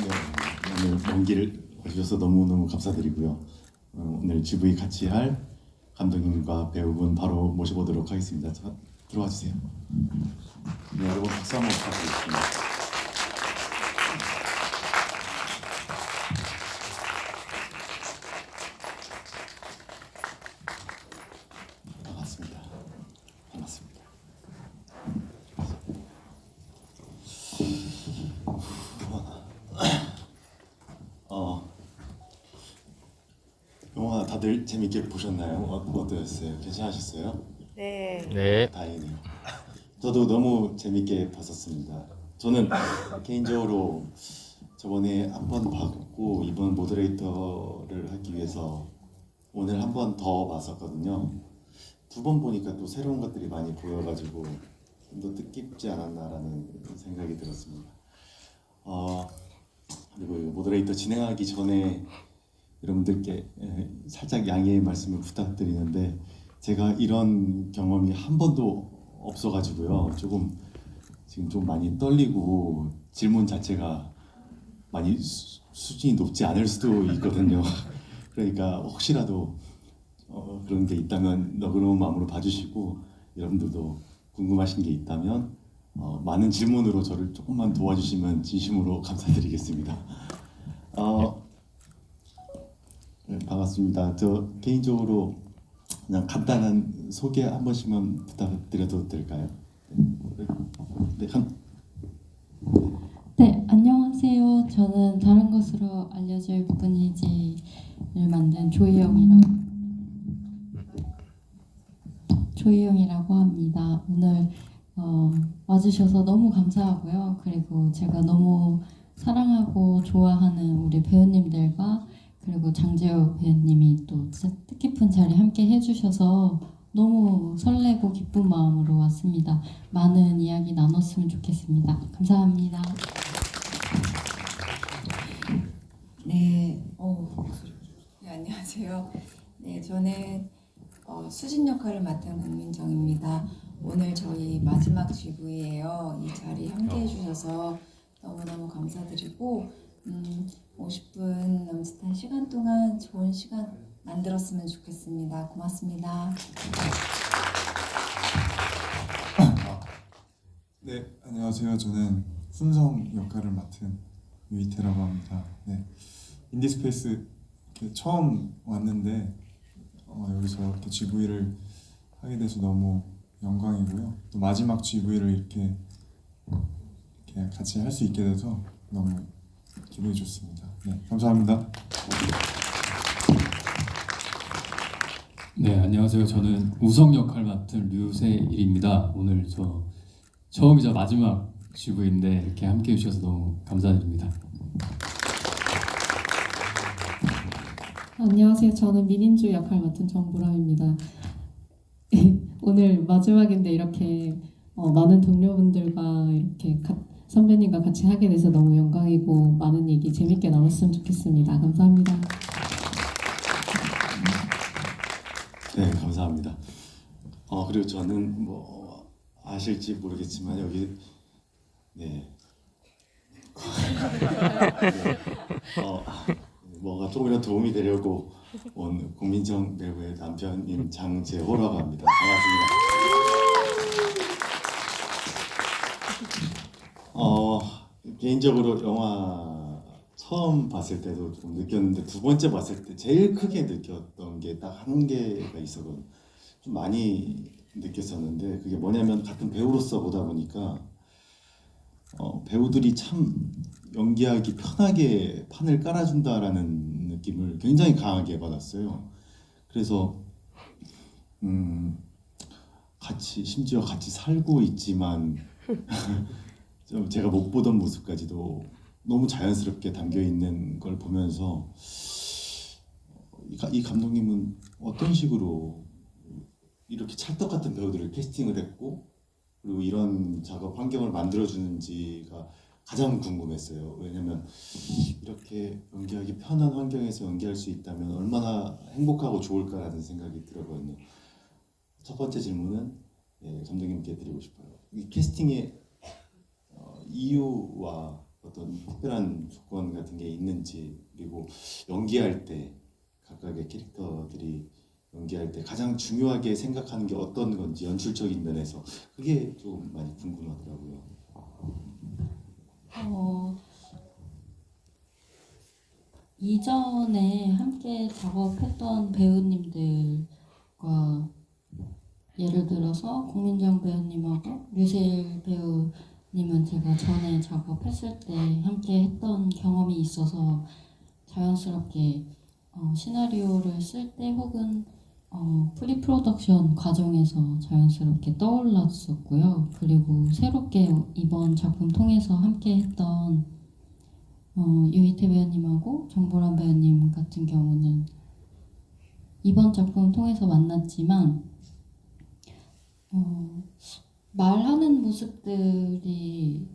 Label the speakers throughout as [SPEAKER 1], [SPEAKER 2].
[SPEAKER 1] 네, 오늘 먼 길 와주셔서 너무너무 감사드리고요. 오늘 GV 같이 할 감독님과 배우분 바로 모셔보도록 하겠습니다. 자, 들어와 주세요. 네, 여러분 박수 한번 부탁드리겠습니다. 반갑습니다. 반갑습니다. 영화 다들 재밌게 보셨나요? 어떠셨어요? 괜찮으셨어요?
[SPEAKER 2] 네.
[SPEAKER 3] 네.
[SPEAKER 1] 다행이네요. 저도 너무 재밌게 봤었습니다. 저는 개인적으로 저번에 한 번 봤고 이번 모더레이터를 하기 위해서 오늘 한 번 더 봤었거든요. 두 번 보니까 또 새로운 것들이 많이 보여가지고 좀 더 뜻깊지 않았나라는 생각이 들었습니다. 그리고 이 모더레이터 진행하기 전에 여러분들께 살짝 양해의 말씀을 부탁드리는데 제가 이런 경험이 한 번도 없어가지고요. 조금 지금 좀 많이 떨리고 질문 자체가 많이 수준이 높지 않을 수도 있거든요. 그러니까 혹시라도 그런 게 있다면 너그러운 마음으로 봐주시고 여러분들도 궁금하신 게 있다면 많은 질문으로 저를 조금만 도와주시면 진심으로 감사드리겠습니다. 네, 반갑습니다. 저 개인적으로 그냥 간단한 소개 한 번씩만 부탁드려도 될까요? 네,
[SPEAKER 4] 네, 안녕하세요. 저는 다른 것으로 알려질 뿐이지를 만든 조희영이라고 합니다. 오늘 와주셔서 너무 감사하고요. 그리고 제가 너무 사랑하고 좋아하는 우리 배우님들과 그리고 장재호 배우님이 또 뜻깊은 자리 함께 해주셔서 너무 설레고 기쁜 마음으로 왔습니다. 많은 이야기 나눴으면 좋겠습니다. 감사합니다.
[SPEAKER 2] 네. 네, 안녕하세요. 네, 저는 수진 역할을 맡은 국민정입니다. 오늘 저희 마지막 GV예요. 이 자리 함께 해주셔서 너무너무 감사드리고 50분 남짓한 시간 동안 좋은 시간 만들었으면 좋겠습니다. 고맙습니다.
[SPEAKER 5] 네, 안녕하세요. 저는 훈성 역할을 맡은 유이태라고 합니다. 네, 인디스페이스 이렇게 처음 왔는데 여기서 이렇게 GV를 하게 돼서 너무 영광이고요. 또 마지막 GV를 이렇게 같이 할 수 있게 돼서 너무 기분이 좋습니다. 네, 감사합니다.
[SPEAKER 6] 네, 안녕하세요. 저는 우성 역할 맡은 류세일입니다. 오늘 저 처음이자 마지막 GV인데 이렇게 함께 해주셔서 너무 감사드립니다.
[SPEAKER 7] 안녕하세요. 저는 민인주 역할 맡은 정보람입니다. 오늘 마지막인데 이렇게 많은 동료분들과 이렇게 선배님과 같이 하게 돼서 너무 영광이고 많은 얘기 재밌게 나눴으면 좋겠습니다. 감사합니다.
[SPEAKER 1] 네, 감사합니다. 그리고 저는 뭐 아실지 모르겠지만 여기 네. 뭐가 조금이라도 도움이 되려고 온 국민정 배우의 남편인 장재호라고 합니다. 반갑습니다. 개인적으로 영화 처음 봤을 때도 좀 느꼈는데 두 번째 봤을 때 제일 크게 느꼈던 게 딱 한 개가 있었거든요. 좀 많이 느꼈었는데 그게 뭐냐면 같은 배우로서 보다 보니까 배우들이 참 연기하기 편하게 판을 깔아준다라는 느낌을 굉장히 강하게 받았어요. 그래서 심지어 같이 살고 있지만 좀 제가 못 보던 모습까지도 너무 자연스럽게 담겨 있는 걸 보면서 이 감독님은 어떤 식으로 이렇게 찰떡 같은 배우들을 캐스팅을 했고 그리고 이런 작업 환경을 만들어주는지가 가장 궁금했어요. 왜냐면 이렇게 연기하기 편한 환경에서 연기할 수 있다면 얼마나 행복하고 좋을까라는 생각이 들었거든요. 첫 번째 질문은 감독님께 드리고 싶어요. 이 캐스팅의 이유와 어떤 특별한 조건 같은 게 있는지, 그리고 연기할 때 각각의 캐릭터들이 연기할 때 가장 중요하게 생각하는 게 어떤 건지, 연출적인 면에서 그게 좀 많이 궁금하더라고요.
[SPEAKER 4] 이전에 함께 작업했던 배우님들과 예를 들어서 공민정 배우님하고 류세일 배우님은 제가 전에 작업했을 때 함께 했던 경험이 있어서 자연스럽게 시나리오를 쓸 때 혹은 프리프로덕션 과정에서 자연스럽게 떠올랐었고요. 그리고 새롭게 이번 작품 통해서 함께 했던 유희태 배우님하고 정보란 배우님 같은 경우는 이번 작품 통해서 만났지만 말하는 모습들이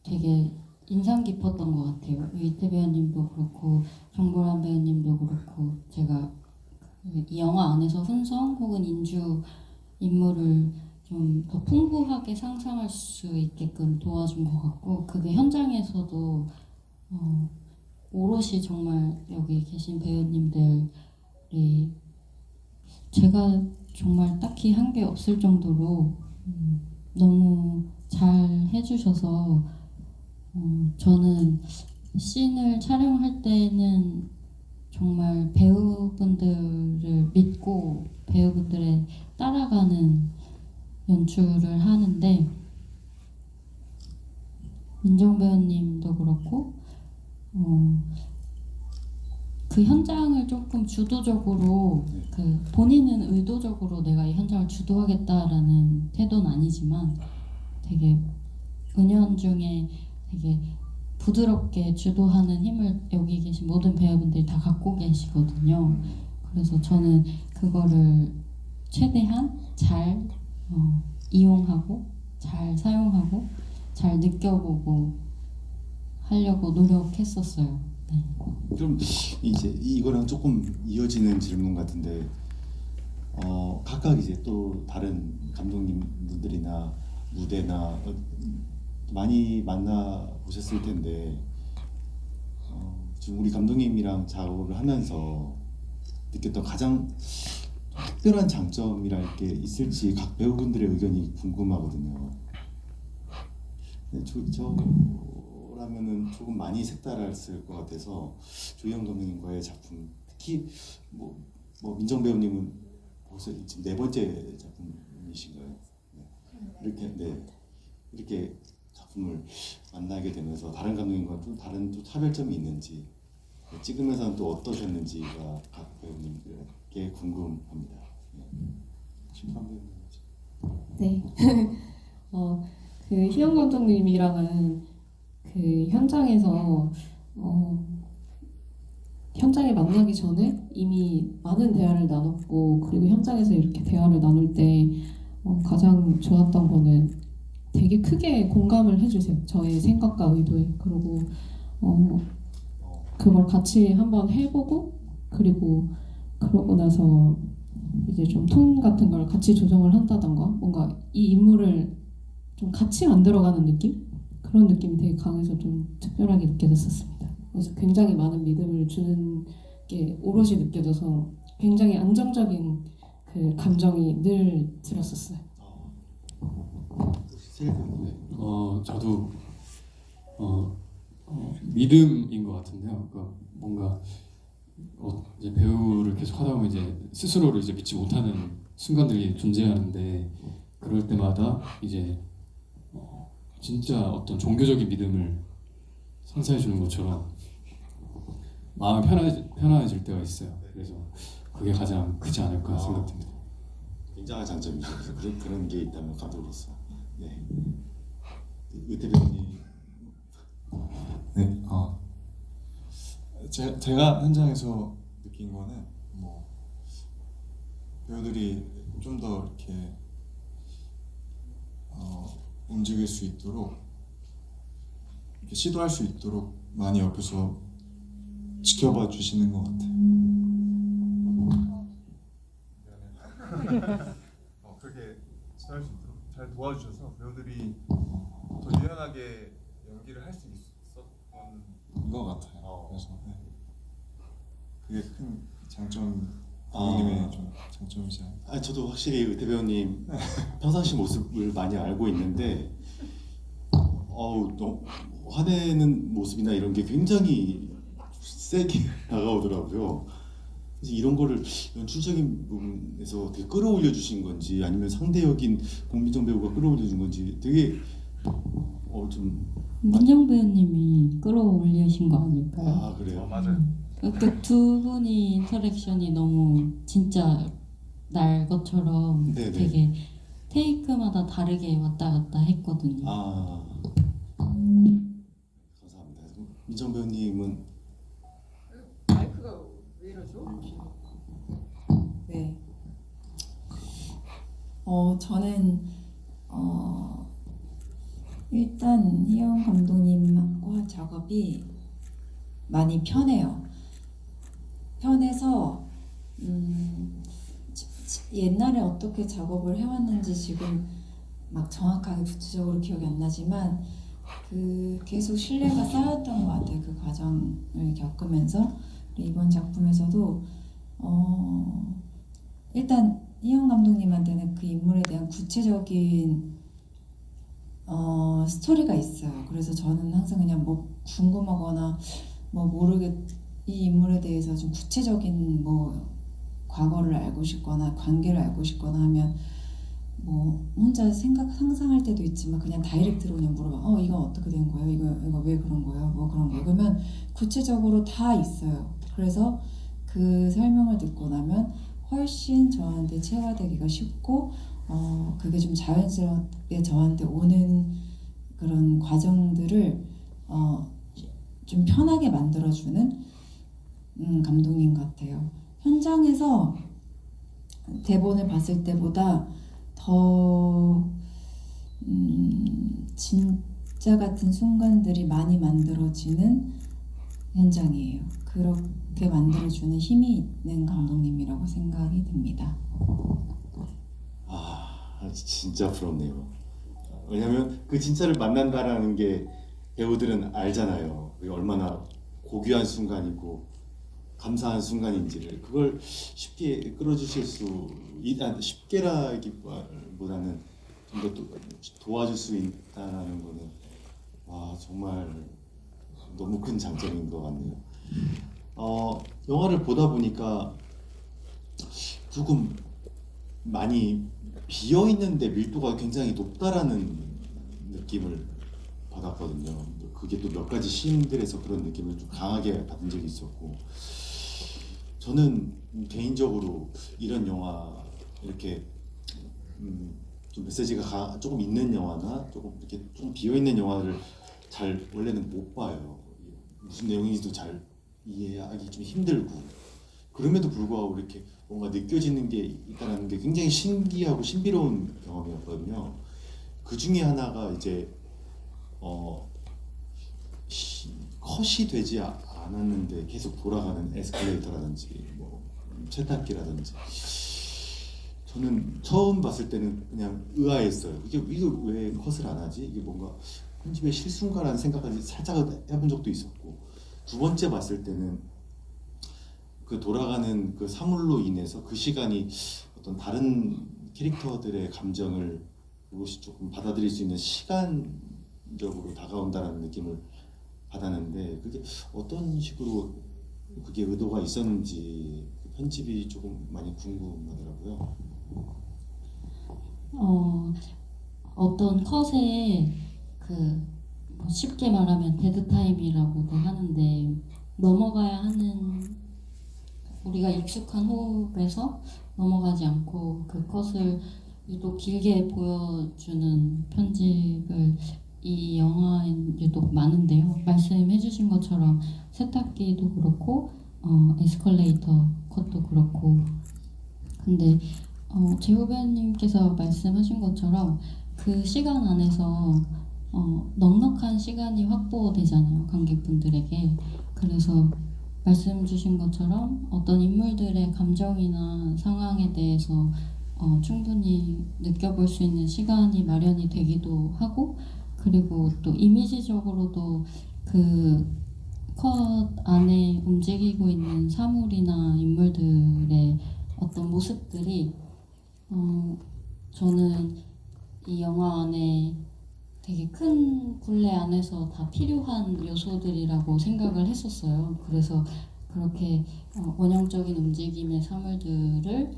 [SPEAKER 4] 되게 인상 깊었던 것 같아요. 유희태 배우님도 그렇고 정보란 배우님도 그렇고 제가 이 영화 안에서 훈성 혹은 인주 인물을 좀 더 풍부하게 상상할 수 있게끔 도와준 것 같고 그게 현장에서도 오롯이 정말 여기 계신 배우님들이 제가 정말 딱히 한 게 없을 정도로 너무 잘 해주셔서 저는 씬을 촬영할 때는 정말 배우분들을 믿고 배우분들의 따라가는 연출을 하는데 민정 배우님도 그렇고 그 현장을 조금 주도적으로 본인은 의도적으로 내가 이 현장을 주도하겠다라는 태도는 아니지만 되게 은연중에 되게 부드럽게 주도하는 힘을 여기 계신 모든 배우분들이 다 갖고 계시거든요. 그래서 저는 그거를 최대한 잘 이용하고 잘 사용하고 잘 느껴보고 하려고 노력했었어요. 네.
[SPEAKER 1] 그럼 이제 이거랑 조금 이어지는 질문 같은데 각각 이제 또 다른 감독님분들이나 무대나 많이 만나 보셨을 텐데 지금 우리 감독님이랑 작업을 하면서 느꼈던 가장 특별한 장점이랄 게 있을지 각 배우분들의 의견이 궁금하거든요. 네, 저라면은 조금 많이 색달았을 것 같아서 조희영 감독님과의 작품, 특히 뭐 민정 배우님은 벌써 지금 4번째 작품이신가요? 네. 이렇게 작품을 만나게 되면서 다른 감독님과 좀 다른 또 차별점이 있는지, 찍으면서는 또 어떠셨는지가 각 배우님들께 궁금합니다. 심판 배우님.
[SPEAKER 7] 네. 그 희영 감독님이랑은 그 현장에서 현장에 만나기 전에 이미 많은 대화를 나눴고 그리고 현장에서 이렇게 대화를 나눌 때 가장 좋았던 거는 되게 크게 공감을 해주세요. 저의 생각과 의도에. 그리고 그걸 같이 한번 해보고 그리고 그러고 나서 이제 좀 톤 같은 걸 같이 조정을 한다던가 뭔가 이 인물을 좀 같이 만들어가는 느낌? 그런 느낌이 되게 강해서 좀 특별하게 느껴졌었습니다. 그래서 굉장히 많은 믿음을 주는 게 오롯이 느껴져서 굉장히 안정적인 그 감정이 늘 들었었어요.
[SPEAKER 6] 저도 믿음인 것 같은데요. 그러니까 뭔가 이제 배우를 계속 하다 보면 이제 스스로를 이제 믿지 못하는 순간들이 존재하는데 그럴 때마다 이제 진짜 어떤 종교적인 믿음을 선사해 주는 것처럼 마음이 편안해질 때가 있어요. 그래서 그게 가장 크지 않을까 생각됩니다.
[SPEAKER 1] 굉장한 장점이죠. 그런 게 있다면 감독으로서. 네. 의태 배우님.
[SPEAKER 5] 네. 제가 현장에서 느낀 거는 뭐 배우들이 좀 더 이렇게 움직일 수 있도록 이렇게 시도할 수 있도록 많이 옆에서 지켜봐 주시는 것 같아요.
[SPEAKER 3] 그렇게 시도할 수 있도록 잘 도와주셔서 배우들이 더 유연하게 연기를
[SPEAKER 5] 연기를 할 수 있었던 것 같아요. 그래서 네. 그게 큰 장점, 감독님의 좀 장점이지 않을까.
[SPEAKER 1] 아, 저도 확실히 의태 배우님 평상시 모습을 많이 알고 있는데 너무 화내는 모습이나 이런 게 굉장히 세게 다가오더라고요. 그래서 이런 거를 연출적인 부분에서 되게 끌어올려 주신 건지 아니면 상대역인 공민정 배우가 끌어올려 준 건지 되게 좀
[SPEAKER 4] 민정 배우님이 끌어올리신 거 아닐까요?
[SPEAKER 1] 그래요?
[SPEAKER 5] 맞아요.
[SPEAKER 4] 그 두 분이 인터랙션이 너무 진짜 날 것처럼
[SPEAKER 1] 네네.
[SPEAKER 4] 되게 테이크마다 다르게 왔다 갔다 했거든요.
[SPEAKER 1] 감사합니다. 민정 배우님은
[SPEAKER 3] 마이크가 왜 이러죠?
[SPEAKER 2] 네. 저는 일단 희영 감독님과 작업이 많이 편해요. 편해서 옛날에 어떻게 작업을 해왔는지 지금 막 정확하게 구체적으로 기억이 안 나지만 계속 신뢰가 쌓였던 것 같아요. 그 과정을 겪으면서 이번 작품에서도 일단 희영 감독님한테는 그 인물에 대한 구체적인 스토리가 있어요. 그래서 저는 항상 그냥 뭐 궁금하거나 이 인물에 대해서 좀 구체적인 과거를 알고 싶거나 관계를 알고 싶거나 하면 혼자 상상할 때도 있지만 그냥 다이렉트로 그냥 물어봐. 이거 어떻게 된 거예요? 이거 왜 그런 거예요? 그런 거예요? 그러면 구체적으로 다 있어요. 그래서 그 설명을 듣고 나면 훨씬 저한테 체화되기가 쉽고 그게 좀 자연스럽게 저한테 오는 그런 과정들을 좀 편하게 만들어주는 감독님 같아요. 현장에서 대본을 봤을 때보다 더 진짜 같은 순간들이 많이 만들어지는 현장이에요. 그렇게 만들어주는 힘이 있는 감독님이라고 생각이 듭니다.
[SPEAKER 1] 진짜 부럽네요. 왜냐면 그 진짜를 만난다라는 게 배우들은 알잖아요. 그게 얼마나 고귀한 순간이고 감사한 순간인지를 그걸 쉽게 끌어주실 쉽게라기보다는 좀 더 도와줄 수 있다는 거는 정말 너무 큰 장점인 것 같네요. 영화를 보다 보니까 조금 많이 비어 있는데 밀도가 굉장히 높다라는 느낌을 받았거든요. 그게 또 몇 가지 씬들에서 그런 느낌을 좀 강하게 받은 적이 있었고, 저는 개인적으로 이런 영화 이렇게 좀 메시지가 조금 있는 영화나 조금 이렇게 좀 비어 있는 영화를 잘 원래는 못 봐요. 무슨 내용인지도 잘 이해하기 좀 힘들고, 그럼에도 불구하고 이렇게 뭔가 느껴지는 게 있다는 게 굉장히 신기하고 신비로운 경험이었거든요. 그 중에 하나가 이제 컷이 되지 않았는데 계속 돌아가는 에스컬레이터라든지 세탁기라든지, 저는 처음 봤을 때는 그냥 의아했어요. 이거 왜 컷을 안 하지? 이게 뭔가 편집의 실수인가라는 생각까지 살짝 해본 적도 있었고, 두 번째 봤을 때는 그 돌아가는 그 사물로 인해서 그 시간이 어떤 다른 캐릭터들의 감정을 그것이 조금 받아들일 수 있는 시간적으로 다가온다는 느낌을 받았는데, 그게 어떤 식으로 그게 의도가 있었는지 편집이 조금 많이 궁금하더라고요.
[SPEAKER 4] 어떤 컷에 쉽게 말하면 데드 타임이라고도 하는데, 넘어가야 하는 우리가 익숙한 호흡에서 넘어가지 않고 그 컷을 유독 길게 보여주는 편집을 이 영화엔 유독 많은데요. 말씀해주신 것처럼 세탁기도 그렇고 에스컬레이터 컷도 그렇고, 근데 제 후배님께서 말씀하신 것처럼 그 시간 안에서 넉넉한 시간이 확보되잖아요, 관객분들에게. 그래서 말씀 주신 것처럼 어떤 인물들의 감정이나 상황에 대해서 충분히 느껴볼 수 있는 시간이 마련이 되기도 하고, 그리고 또 이미지적으로도 그 컷 안에 움직이고 있는 사물이나 인물들의 어떤 모습들이 저는 이 영화 안에 되게 큰 굴레 안에서 다 필요한 요소들이라고 생각을 했었어요. 그래서 그렇게 원형적인 움직임의 사물들을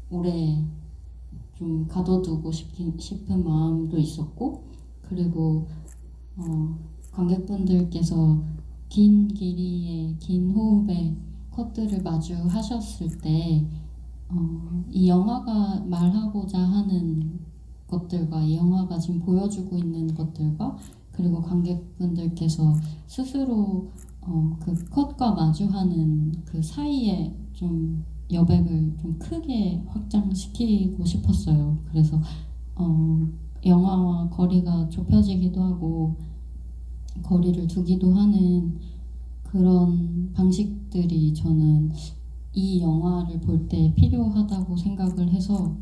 [SPEAKER 4] 오래 좀 가둬두고 싶은 마음도 있었고, 그리고 관객분들께서 긴 길이의 긴 호흡의 컷들을 마주하셨을 때 이 영화가 말하고자 하는 것들과 이 영화가 지금 보여주고 있는 것들과 그리고 관객분들께서 스스로 그 컷과 마주하는 그 사이에 좀 여백을 좀 크게 확장시키고 싶었어요. 그래서 영화와 거리가 좁혀지기도 하고 거리를 두기도 하는 그런 방식들이 저는 이 영화를 볼 때 필요하다고 생각을 해서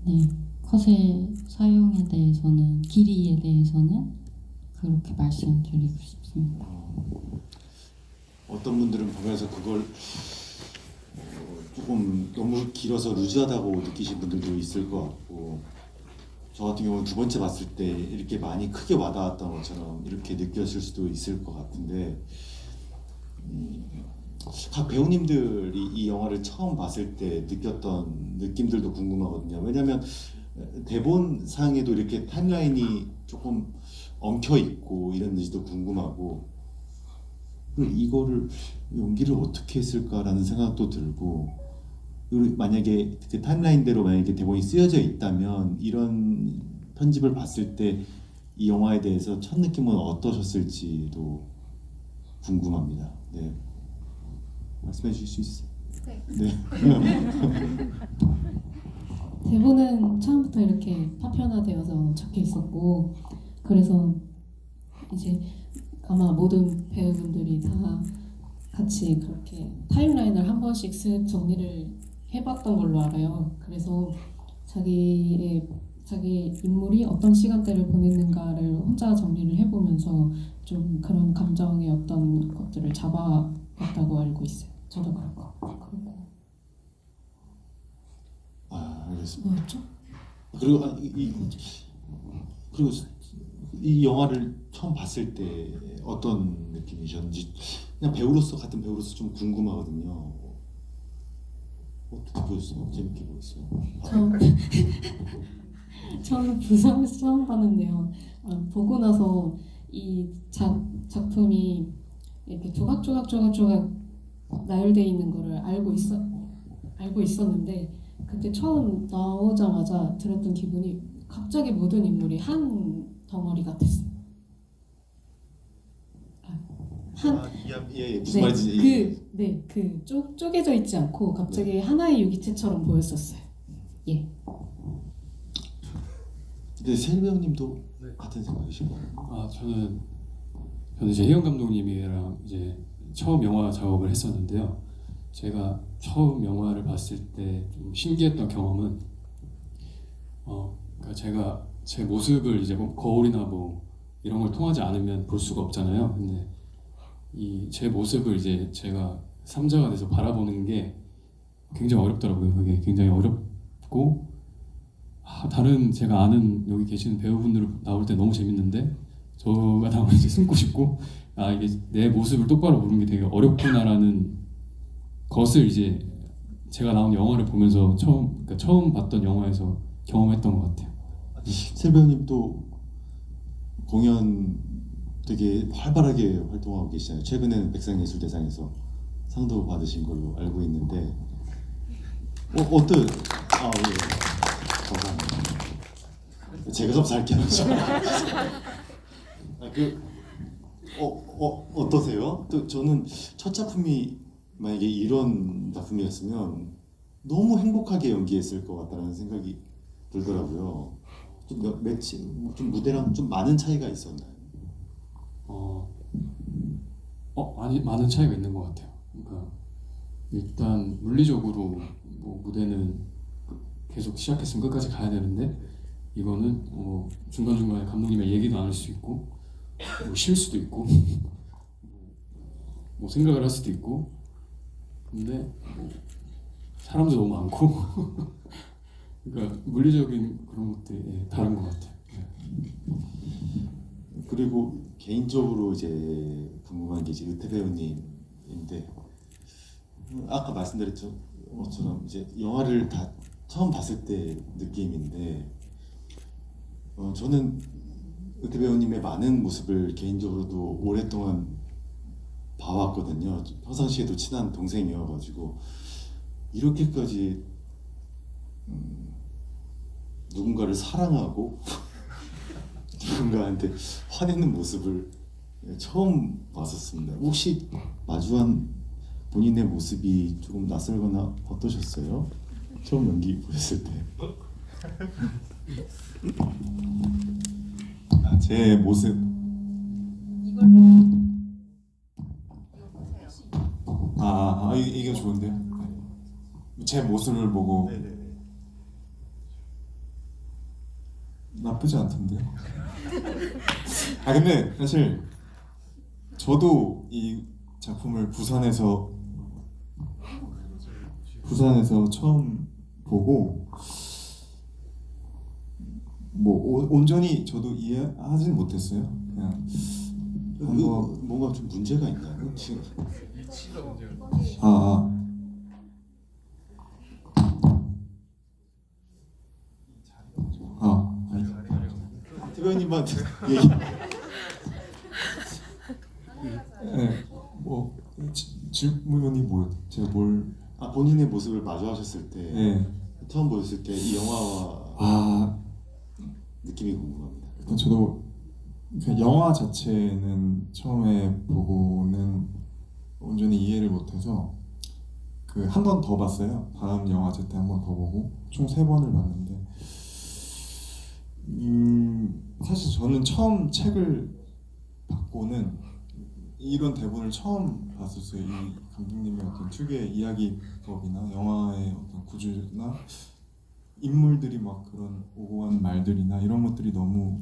[SPEAKER 4] 네, 컷의 사용에 대해서는 길이에 대해서는 그렇게 말씀드리고 싶습니다.
[SPEAKER 1] 어떤 분들은 보면서 그걸 조금 너무 길어서 루즈하다고 느끼신 분들도 있을 것 같고, 저 같은 경우는 두 번째 봤을 때 이렇게 많이 크게 와닿았던 것처럼 이렇게 느꼈을 수도 있을 것 같은데, 각 배우님들이 이 영화를 처음 봤을 때 느꼈던 느낌들도 궁금하거든요. 왜냐하면 대본상에도 이렇게 타임라인이 조금 엉켜 있고 이랬는지도 궁금하고, 이거를 연기를 어떻게 했을까라는 생각도 들고, 그리고 만약에 그 타임라인대로 만약에 대본이 쓰여져 있다면 이런 편집을 봤을 때 이 영화에 대해서 첫 느낌은 어떠셨을지도 궁금합니다. 네, 말씀해 주실 수 있어요? 네.
[SPEAKER 7] 대본은 처음부터 이렇게 파편화되어서 적혀 있었고, 그래서 이제 아마 모든 배우분들이 다 같이 그렇게 타임라인을 한 번씩 쓱 정리를 해봤던 걸로 알아요. 그래서 자기 인물이 어떤 시간대를 보냈는가를 혼자 정리를 해보면서 좀 그런 감정의 어떤 것들을 잡아봤다고 알고 있어요. 저도 그렇고.
[SPEAKER 1] 알겠습니다.
[SPEAKER 7] 뭐였죠?
[SPEAKER 1] 그리고 그리고 이 영화를 처음 봤을 때 어떤 느낌이셨는지, 그냥 배우로서, 같은 배우로서 좀 궁금하거든요. 어떻게 보셨어요? 재밌게 보셨어요?
[SPEAKER 7] 저는 부산에서 처음 봤는데요. 보고 나서 이 작품이 이렇게 조각조각 나열되어 있는 거를 알고 있었는데, 그때 처음 나오자마자 들었던 기분이 갑자기 모든 인물이 한 덩어리 같았어요.
[SPEAKER 1] 무슨 말인지.
[SPEAKER 7] 그 쪼개져 있지 않고 갑자기 하나의 유기체처럼 보였었어요. 예.
[SPEAKER 1] 근데 셀 배우님도 같은 생각이시고.
[SPEAKER 6] 저는 이제 혜영 감독님이랑 이제 처음 영화 작업을 했었는데요. 제가 처음 영화를 봤을 때 좀 신기했던 경험은 그러니까 제가 제 모습을 이제 뭐 거울이나 뭐 이런 걸 통하지 않으면 볼 수가 없잖아요. 근데 이 제 모습을 이제 제가 삼자가 돼서 바라보는 게 굉장히 어렵더라고요. 그게 굉장히 어렵고, 다른 제가 아는 여기 계시는 배우분들 나올 때 너무 재밌는데 저가 나오면 이제 숨고 싶고, 이게 내 모습을 똑바로 보는 게 되게 어렵구나라는 것을 이제 제가 나온 영화를 보면서 처음 봤던 영화에서 경험했던 것 같아요.
[SPEAKER 1] 셀 배우님도 공연 되게 활발하게 활동하고 계시잖아요. 최근에는 백상예술대상에서 상도 받으신 걸로 알고 있는데, 어떤 예. 감사합니다. 제가 감사할게요. 어떠세요? 또 저는 첫 작품이 만약에 이런 작품이었으면 너무 행복하게 연기했을 것 같다는 생각이 들더라고요. 좀 무대랑 좀 많은 차이가 있었나요?
[SPEAKER 6] 아니, 많은 차이가 있는 것 같아요. 그러니까 일단 물리적으로 뭐 무대는 계속 시작했으면 끝까지 가야 되는데, 이거는 중간중간에 감독님의 얘기도 나눌 수 있고 뭐 쉴 수도 있고 뭐 생각을 할 수도 있고 근데 뭐 사람도 너무 많고 그러니까 물리적인 그런 것들이 다른 것 같아요.
[SPEAKER 1] 그리고 개인적으로 이제 궁금한 게 이제 의태 배우님인데 아까 말씀드렸던 것처럼 이제 영화를 다 처음 봤을 때 느낌인데 저는 의태 배우님의 많은 모습을 개인적으로도 오랫동안 봐왔거든요. 평상시에도 친한 동생이어가지고 이렇게까지 누군가를 사랑하고 누군가한테 화내는 모습을 처음 봤었습니다. 혹시 마주한 본인의 모습이 조금 낯설거나 어떠셨어요? 처음 연기 보셨을 때?
[SPEAKER 5] 제 모습
[SPEAKER 3] 이걸
[SPEAKER 5] 이게 좋은데요. 네. 제 모습을 보고 나쁘지 않던데요. 근데 사실 저도 이 작품을 부산에서 처음 보고 뭐 온전히 저도 이해하진 못했어요. 그냥 한번
[SPEAKER 1] 뭔가 좀 문제가 있나요? 지금 대변인한테 얘기.
[SPEAKER 5] 네, 뭐 질문이 뭐였죠? 제가 뭘
[SPEAKER 1] 본인의 모습을 마주하셨을 때
[SPEAKER 5] 네.
[SPEAKER 1] 처음 보셨을 때 이 영화와 느낌이 궁금합니다.
[SPEAKER 5] 일단 저도 그 영화 자체는 처음에 보고는 온전히 이해를 못해서 그 한 번 더 봤어요. 다음 영화제 때 한 번 더 보고 총 3번을 봤는데 사실 저는 처음 책을 받고는 이런 대본을 처음 봤었어요. 이 감독님의 어떤 특유의 이야기법이나 영화의 어떤 구조나 인물들이 막 그런 오고가는 말들이나 이런 것들이 너무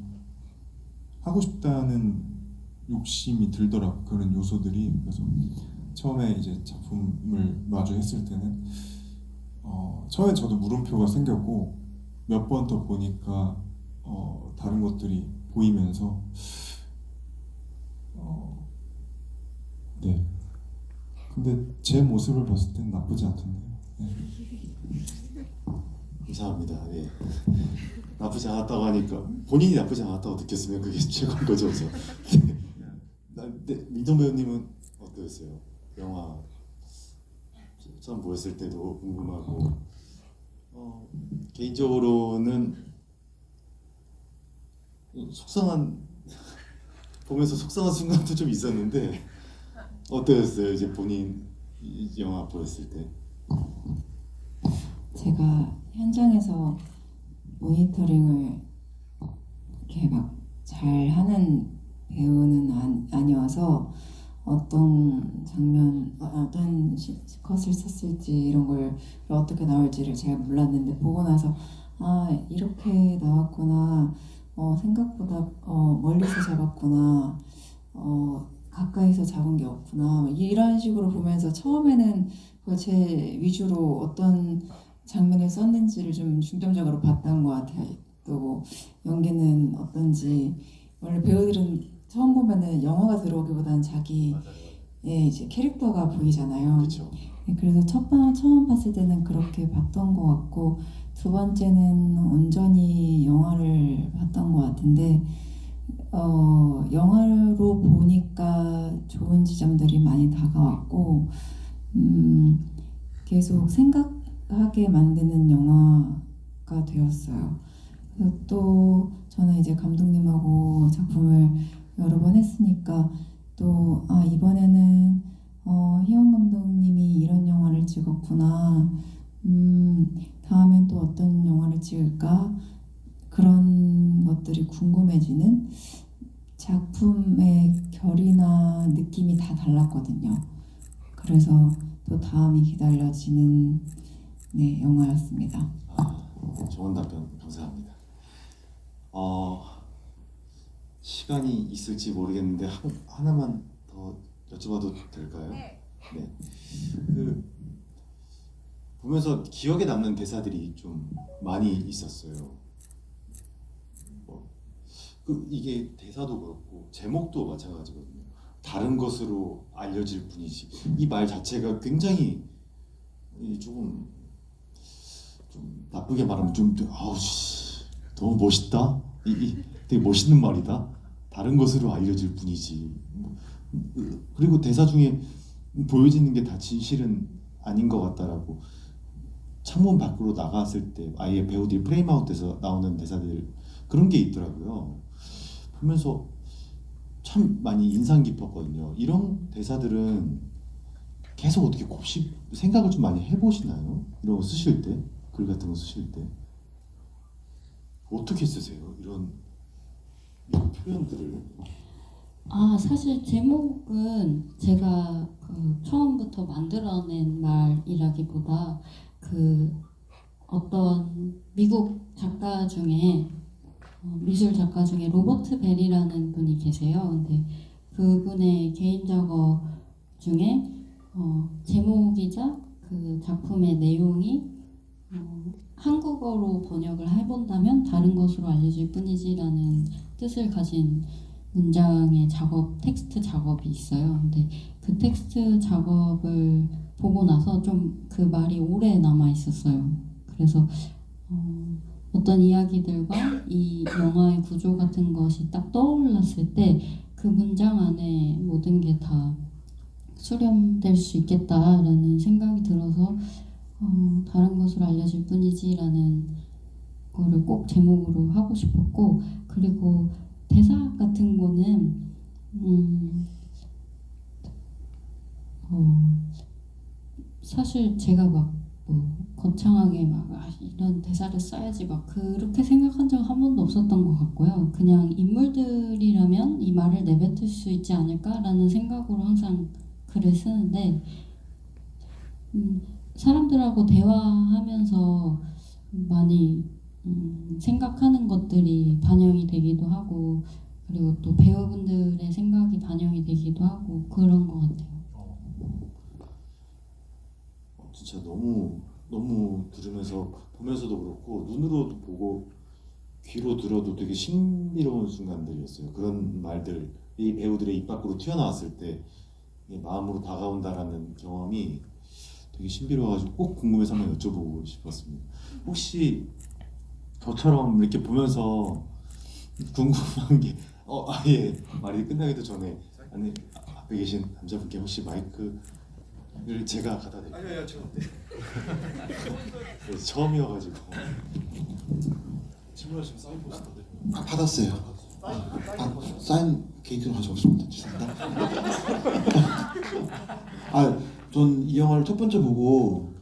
[SPEAKER 5] 하고 싶다는 욕심이 들더라고요. 그런 요소들이. 그래서 처음에 이제 작품을 마주했을 때는 처음에 저도 물음표가 생겼고 몇 번 더 보니까 다른 것들이 보이면서 네. 근데 제 모습을 봤을 땐 나쁘지 않던데요. 네.
[SPEAKER 1] 감사합니다. 예. 나쁘지 않았다고 하니까 본인이 나쁘지 않았다고 느꼈으면 그게 최고인 거죠. 그래서 민정 배우님은 어떠셨어요? 영화 처음 보였을 때도 궁금하고 개인적으로는 보면서 속상한 순간도 좀 있었는데 어떠셨어요? 이제 본인 이 영화 보였을 때?
[SPEAKER 2] 제가 현장에서 모니터링을 이렇게 막 잘 하는 배우는 아니어서 어떤 장면, 어떤 컷을 썼을지 이런 걸 어떻게 나올지를 잘 몰랐는데 보고 나서 이렇게 나왔구나, 생각보다 멀리서 잡았구나, 가까이서 잡은 게 없구나, 이런 식으로 보면서 처음에는 제 위주로 어떤 장면을 썼는지를 좀 중점적으로 봤던 것 같아요. 또 연기는 어떤지. 원래 배우들은 처음 보면은 영화가 들어오기보다는 자기 이제 캐릭터가 보이잖아요.
[SPEAKER 1] 그렇죠.
[SPEAKER 2] 그래서 처음 봤을 때는 그렇게 봤던 것 같고 두 번째는 온전히 영화를 봤던 것 같은데 영화로 보니까 좋은 지점들이 많이 다가왔고 계속 생각하게 만드는 영화가 되었어요. 그래서 또 저는 이제 감독님하고 작품을 여러 번 했으니까 또 이번에는 희영 감독님이 이런 영화를 찍었구나. 다음엔 또 어떤 영화를 찍을까? 그런 것들이 궁금해지는 작품의 결이나 느낌이 다 달랐거든요. 그래서 또 다음이 기다려지는 영화였습니다.
[SPEAKER 1] 좋은 답변 감사합니다. 시간이 있을지 모르겠는데 하나만 더 여쭤봐도 될까요?
[SPEAKER 3] 네.
[SPEAKER 1] 네. 그 보면서 기억에 남는 대사들이 좀 많이 있었어요. 이게 대사도 그렇고 제목도 마찬가지거든요. 다른 것으로 알려질 뿐이지. 이 말 자체가 굉장히 조금 좀 나쁘게 말하면 좀 아우 씨 너무 멋있다. 되게 멋있는 말이다. 다른 것으로 알려질 뿐이지. 그리고 대사 중에 보여지는 게 다 진실은 아닌 것 같다라고 창문 밖으로 나갔을 때 아예 배우들이 프레임아웃돼서 나오는 대사들 그런 게 있더라고요. 보면서 참 많이 인상 깊었거든요. 이런 대사들은 계속 어떻게 곱씹 생각을 좀 많이 해보시나요? 이런 거 쓰실 때, 글 같은 거 쓰실 때 어떻게 쓰세요? 이런 표현들을.
[SPEAKER 4] 사실 제목은 제가 처음부터 만들어낸 말이라기보다 어떤 미국 작가 중에 미술 작가 중에 로버트 벨이라는 분이 계세요. 근데 그분의 개인 작업 중에 제목이자 그 작품의 내용이 한국어로 번역을 해본다면 다른 것으로 알려질 뿐이지라는 뜻을 가진 문장의 텍스트 작업이 있어요. 근데 그 텍스트 작업을 보고 나서 좀 그 말이 오래 남아 있었어요. 그래서 어떤 이야기들과 이 영화의 구조 같은 것이 딱 떠올랐을 때 그 문장 안에 모든 게 다 수렴될 수 있겠다라는 생각이 들어서 다른 것으로 알려질 뿐이지라는 거를 꼭 제목으로 하고 싶었고, 그리고 대사 같은 거는 사실 제가 막 거창하게 이런 대사를 써야지 막 그렇게 생각한 적 한 번도 없었던 것 같고요. 그냥 인물들이라면 이 말을 내뱉을 수 있지 않을까라는 생각으로 항상 글을 쓰는데, 사람들하고 대화하면서 많이 생각하는 것들이 반영이 되기도 하고, 그리고 또 배우분들의 생각이 반영이 되기도 하고 그런 것 같아요.
[SPEAKER 1] 진짜 너무 들으면서 보면서도 그렇고 눈으로도 보고 귀로 들어도 되게 신비로운 순간들이었어요. 그런 말들이 배우들의 입 밖으로 튀어나왔을 때 이게 마음으로 다가온다라는 경험이 되게 신비로워가지고 꼭 궁금해서 한번 여쭤보고 싶었습니다. 혹시 저처럼 이렇게 보면서 궁금한 게 아예 말이 끝나기도 전에 아니 앞에 계신 남자분께 혹시 마이크를 제가 갖다 드릴게요.
[SPEAKER 8] 아니요, 저
[SPEAKER 1] 네, 처음이어가지고
[SPEAKER 8] 질문하시면 사인 보시던데.
[SPEAKER 9] 받았어요. 사인 케이크는 아직 없습니다. 죄송합니다. 전 이 영화를 첫 번째 보고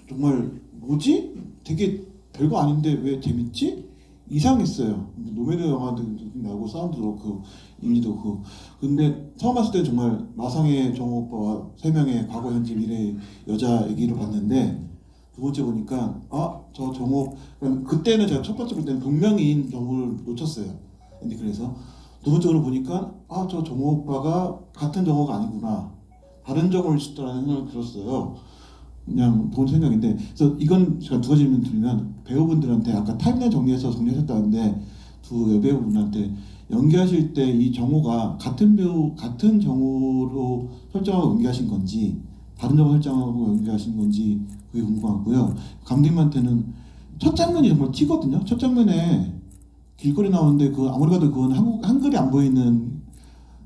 [SPEAKER 9] 정말 뭐지? 되게 별거 아닌데 왜 재밌지? 이상했어요. 노매드 영화도 나고 사운드도 그렇고 이미지도 그렇고. 근데 처음 봤을 때 정말 마상의 정호 오빠와 3명의 과거 현재 미래 여자 얘기를 봤는데, 두 번째 보니까 저 정호, 그때는 제가 첫 번째 볼 때는 동명이인 정호를 놓쳤어요. 근데 그래서 두 번째로 보니까 저 정호 오빠가 같은 정호가 아니구나, 다른 정호일 수 있다는 생각이 들었어요. 그냥 본 생각인데, 그래서 이건 제가 두 가지 질문 드리면, 배우분들한테 아까 타임라인 정리해서 정리하셨다는데 두 여배우분한테 연기하실 때 이 정호가 같은 정호로 설정하고 연기하신 건지 다른 정호 설정하고 연기하신 건지 그게 궁금하고요. 감독님한테는 첫 장면이 정말 튀거든요. 첫 장면에 길거리 나오는데 아무리 봐도 그건 한글이 안 보이는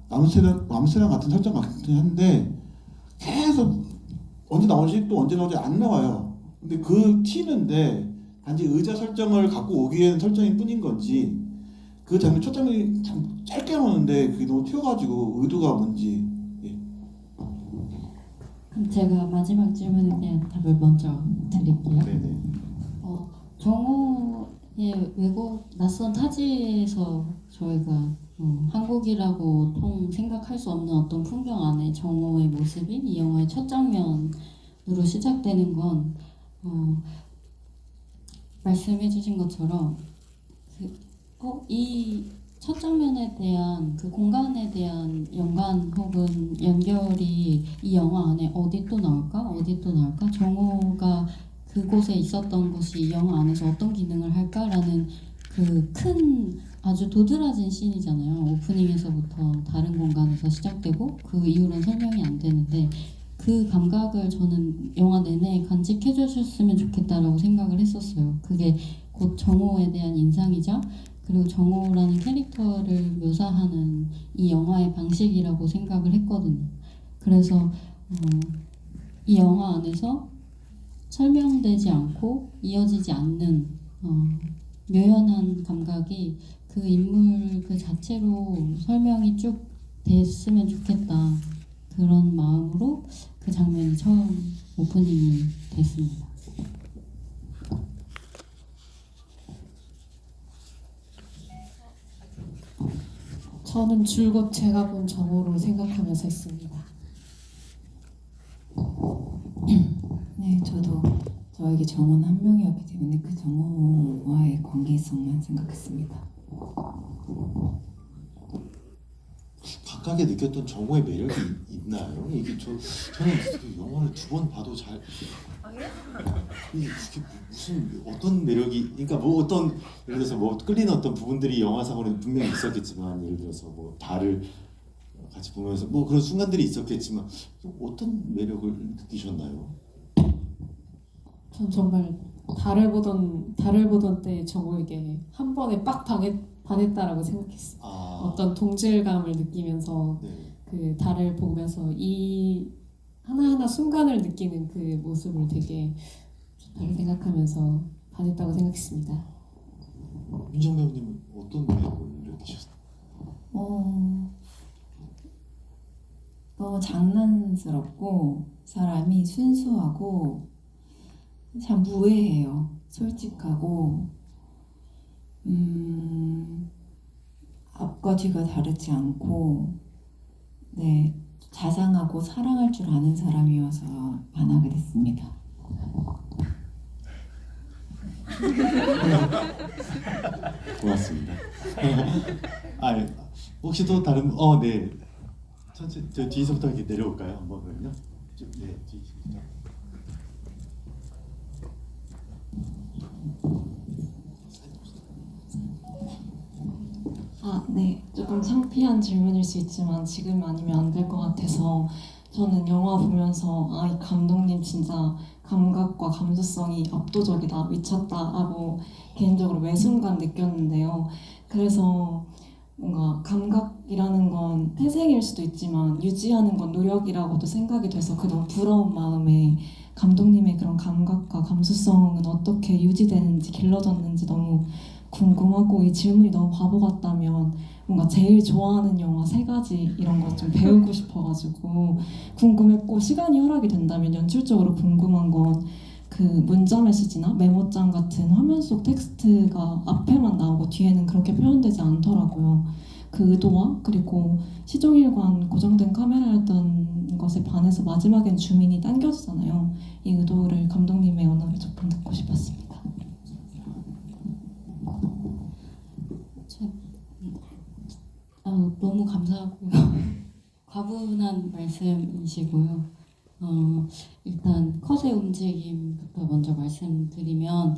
[SPEAKER 9] 남세랑 같은 설정 같긴 한데 계속 언제 나오지 안 나와요. 근데 그 튀는데 단지 의자 설정을 갖고 오기에는 설정일 뿐인 건지, 그 장면 첫 장면이 참 짧게 나오는데 그게 너무 튀어가지고 의도가 뭔지.
[SPEAKER 4] 그럼 제가 마지막 질문에 대한 답을 먼저 드릴게요.
[SPEAKER 1] 네네.
[SPEAKER 4] 정호의 외국 낯선 타지에서 저희가 한국이라고 생각할 수 없는 어떤 풍경 안에 정호의 모습이 이 영화의 첫 장면으로 시작되는 건 말씀해주신 것처럼 이 첫 장면에 대한 그 공간에 대한 연관 혹은 연결이 이 영화 안에 어디 또 나올까? 어디 또 나올까? 정호가 그곳에 있었던 것이 이 영화 안에서 어떤 기능을 할까라는 그 큰 아주 도드라진 씬이잖아요. 오프닝에서부터 다른 공간에서 시작되고 그 이후로는 설명이 안 되는데 그 감각을 저는 영화 내내 간직해 주셨으면 좋겠다라고 생각을 했었어요. 그게 곧 정호에 대한 인상이자 그리고 정호라는 캐릭터를 묘사하는 이 영화의 방식이라고 생각을 했거든요. 그래서 이 영화 안에서 설명되지 않고 이어지지 않는 묘연한 감각이 그 인물 그 자체로 설명이 쭉 됐으면 좋겠다. 그런 마음으로 그 장면이 처음 오프닝이 됐습니다.
[SPEAKER 7] 저는 줄곧 제가 본 정호로 생각하면서 했습니다.
[SPEAKER 2] 네, 저도 저에게 정호는 한 명이었기 때문에 그 정호와의 관계성만 생각했습니다.
[SPEAKER 1] 각각에 느꼈던 정호의 매력이 있나요? 이게 저는 그 영화를 2번 봐도 잘 이게 무슨 어떤 매력이 그러니까 뭐 어떤 예를 들어서 뭐 끌리는 어떤 부분들이 영화상으로는 분명히 있었겠지만 예를 들어서 뭐 달을 같이 보면서 뭐 그런 순간들이 있었겠지만 어떤 매력을 느끼셨나요?
[SPEAKER 7] 전 정말 달을 보던 때 정호에게 한 번에 빡 반했다라고 생각했어요. 어떤 동질감을 느끼면서
[SPEAKER 1] 네.
[SPEAKER 7] 그 달을 보면서 이 하나하나 순간을 느끼는 그 모습을 되게 좋다고 생각하면서 반했다고 생각했습니다.
[SPEAKER 1] 민정 배우님은 어떤 매력을 느끼셨어요?
[SPEAKER 2] 너무 장난스럽고 사람이 순수하고 참 무해해요. 솔직하고 앞과 뒤가 다르지 않고 네 자상하고 사랑할 줄 아는 사람이어서 반하게 됐습니다.
[SPEAKER 1] 고맙습니다. 아, 혹시 또 다른 네. 천천히 저 뒤에서부터 이렇게 내려올까요? 한번 그러면요. 네, 뒤.
[SPEAKER 3] 네. 조금 창피한 질문일 수 있지만 지금 아니면 안 될 것 같아서 저는 영화 보면서 이 감독님 진짜 감각과 감수성이 압도적이다, 미쳤다라고 개인적으로 매 순간 느꼈는데요. 그래서 뭔가 감각이라는 건 태생일 수도 있지만 유지하는 건 노력이라고도 생각이 돼서 그 너무 부러운 마음에 감독님의 그런 감각과 감수성은 어떻게 유지되는지 길러졌는지 너무 궁금하고 이 질문이 너무 바보 같다면 뭔가 제일 좋아하는 영화 3가지 이런 거 좀 배우고 싶어가지고 궁금했고 시간이 허락이 된다면 연출적으로 궁금한 건 그 문자 메시지나 메모장 같은 화면 속 텍스트가 앞에만 나오고 뒤에는 그렇게 표현되지 않더라고요. 그 의도와 그리고 시종일관 고정된 카메라였던 것에 반해서 마지막엔 주민이 당겨지잖아요. 이 의도를 감독님의 언어를 조금 듣고 싶었습니다.
[SPEAKER 4] 너무 감사하고요. 과분한 말씀이시고요. 일단 컷의 움직임부터 먼저 말씀드리면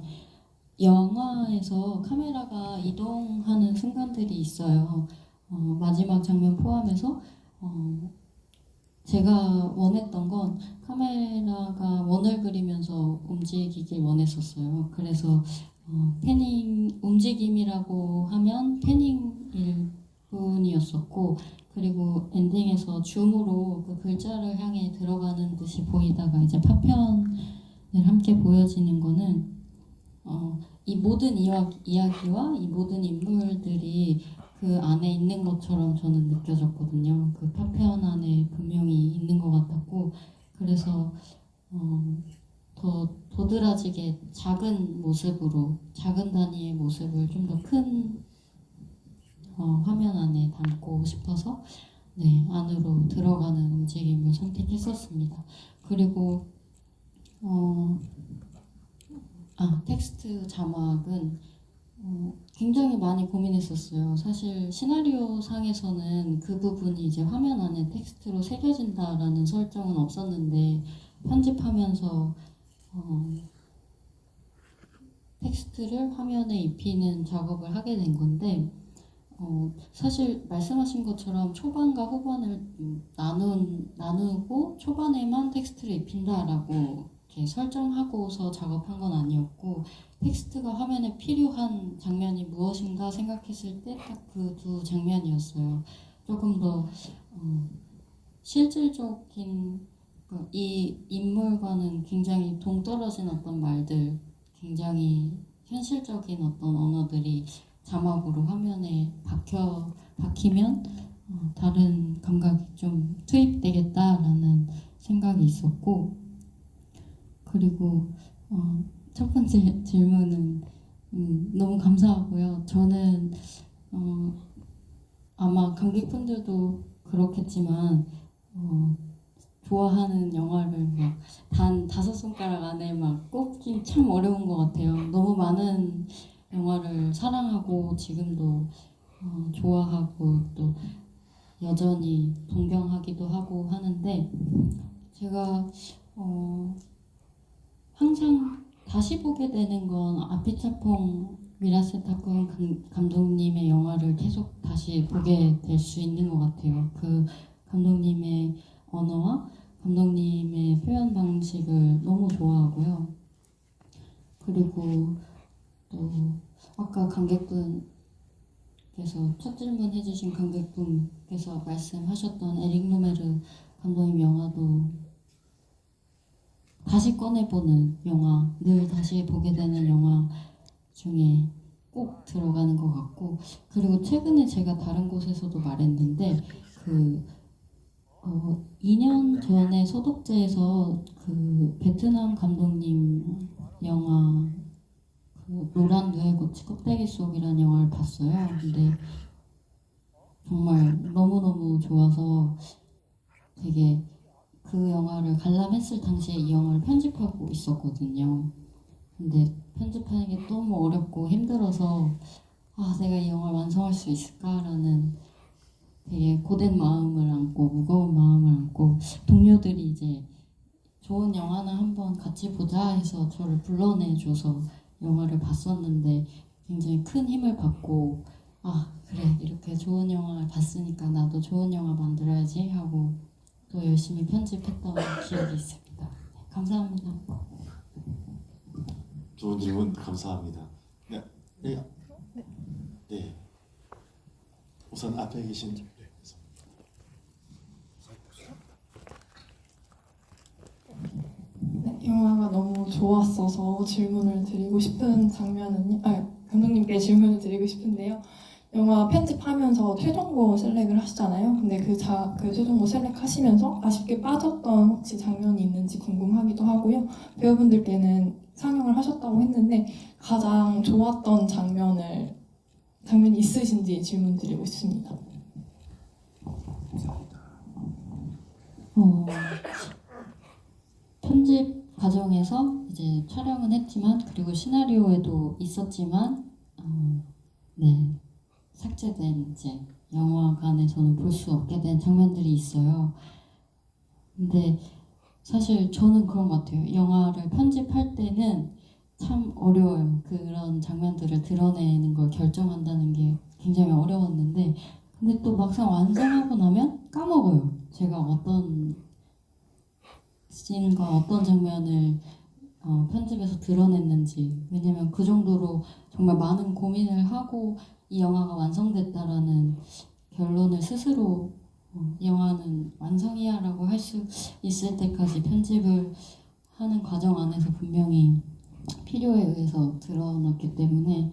[SPEAKER 4] 영화에서 카메라가 이동하는 순간들이 있어요. 마지막 장면 포함해서 제가 원했던 건 카메라가 원을 그리면서 움직이길 원했었어요. 그래서 패닝 움직임이라고 하면 패닝일 뿐이었었고 그리고 엔딩에서 줌으로 그 글자를 향해 들어가는 듯이 보이다가 이제 파편을 함께 보여지는 거는 이 모든 이야기와 이 모든 인물들이 그 안에 있는 것처럼 저는 느껴졌거든요. 그 파편 안에 분명히 있는 것 같았고 그래서 더 도드라지게 작은 모습으로 작은 단위의 모습을 좀 더 큰 화면 안에 담고 싶어서 안으로 들어가는 움직임을 선택했었습니다. 그리고 텍스트 자막은 굉장히 많이 고민했었어요. 사실 시나리오 상에서는 그 부분이 이제 화면 안에 텍스트로 새겨진다라는 설정은 없었는데 편집하면서 tek스트를 화면에 입히는 작업을 하게 된 건데 사실 말씀하신 것처럼 초반과 후반을 나누고 초반에만 텍스트를 입힌다라고 이렇게 설정하고서 작업한 건 아니었고 텍스트가 화면에 필요한 장면이 무엇인가 생각했을 때 딱 그 두 장면이었어요. 조금 더 실질적인 이 인물과는 굉장히 동떨어진 어떤 말들, 굉장히 현실적인 어떤 언어들이 자막으로 화면에 박히면 다른 감각이 좀 투입되겠다라는 생각이 있었고, 그리고 첫 번째 질문은 너무 감사하고요. 저는 아마 관객분들도 그렇겠지만 좋아하는 영화를 막 단 5손가락 안에 막 꼽기 참 어려운 것 같아요. 너무 많은 영화를 사랑하고 지금도 좋아하고 또 여전히 동경하기도 하고 하는데 제가 항상 다시 보게 되는 건 아피차퐁 미라세타쿠 감독님의 영화를 계속 다시 보게 될 수 있는 것 같아요. 그 감독님의 언어와 감독님의 표현 방식을 너무 좋아하고요. 그리고 또 아까 관객분께서 첫 질문 해주신 관객분께서 말씀하셨던 에릭 루메르 감독님 영화도 다시 꺼내보는 영화, 늘 다시 보게 되는 영화 중에 꼭 들어가는 것 같고, 그리고 최근에 제가 다른 곳에서도 말했는데 2년 전에 소독제에서 그 베트남 감독님 영화 노란 누에고치 껍데기 속이라는 영화를 봤어요. 근데 정말 너무너무 좋아서 되게 그 영화를 관람했을 당시에 이 영화를 편집하고 있었거든요. 근데 편집하는 게 너무 어렵고 힘들어서 내가 이 영화를 완성할 수 있을까라는 되게 고된 마음을 안고 무거운 마음을 안고 동료들이 이제 좋은 영화나 한번 같이 보자 해서 저를 불러내줘서 영화를 봤었는데 굉장히 큰 힘을 받고 그래 이렇게 좋은 영화를 봤으니까 나도 좋은 영화 만들어야지 하고 또 열심히 편집했던 기억이 있습니다. 네, 감사합니다.
[SPEAKER 1] 좋은 질문 감사합니다. 네. 우선 앞에 계신
[SPEAKER 8] 영화가 너무 좋았어서 질문을 드리고 싶은 감독님께 질문을 드리고 싶은데요. 영화 편집하면서 최종보 셀렉을 하시잖아요. 근데 그 최종보 셀렉 하시면서 아쉽게 빠졌던 혹시 장면이 있는지 궁금하기도 하고요. 배우분들께는 상영을 하셨다고 했는데 가장 좋았던 장면이 있으신지 질문 드리고 싶습니다.
[SPEAKER 4] 편집 과정에서 이제 촬영은 했지만 그리고 시나리오에도 있었지만 삭제된 이제 영화관에서는 볼 수 없게 된 장면들이 있어요. 근데 사실 저는 그런 것 같아요. 영화를 편집할 때는 참 어려워요. 그런 장면들을 드러내는 걸 결정한다는 게 굉장히 어려웠는데 근데 또 막상 완성하고 나면 까먹어요. 제가 어떤 씬과 어떤 장면을 편집해서 드러냈는지. 왜냐면 그 정도로 정말 많은 고민을 하고 이 영화가 완성됐다라는 결론을 스스로 이 영화는 완성이야 라고 할 수 있을 때까지 편집을 하는 과정 안에서 분명히 필요에 의해서 드러났기 때문에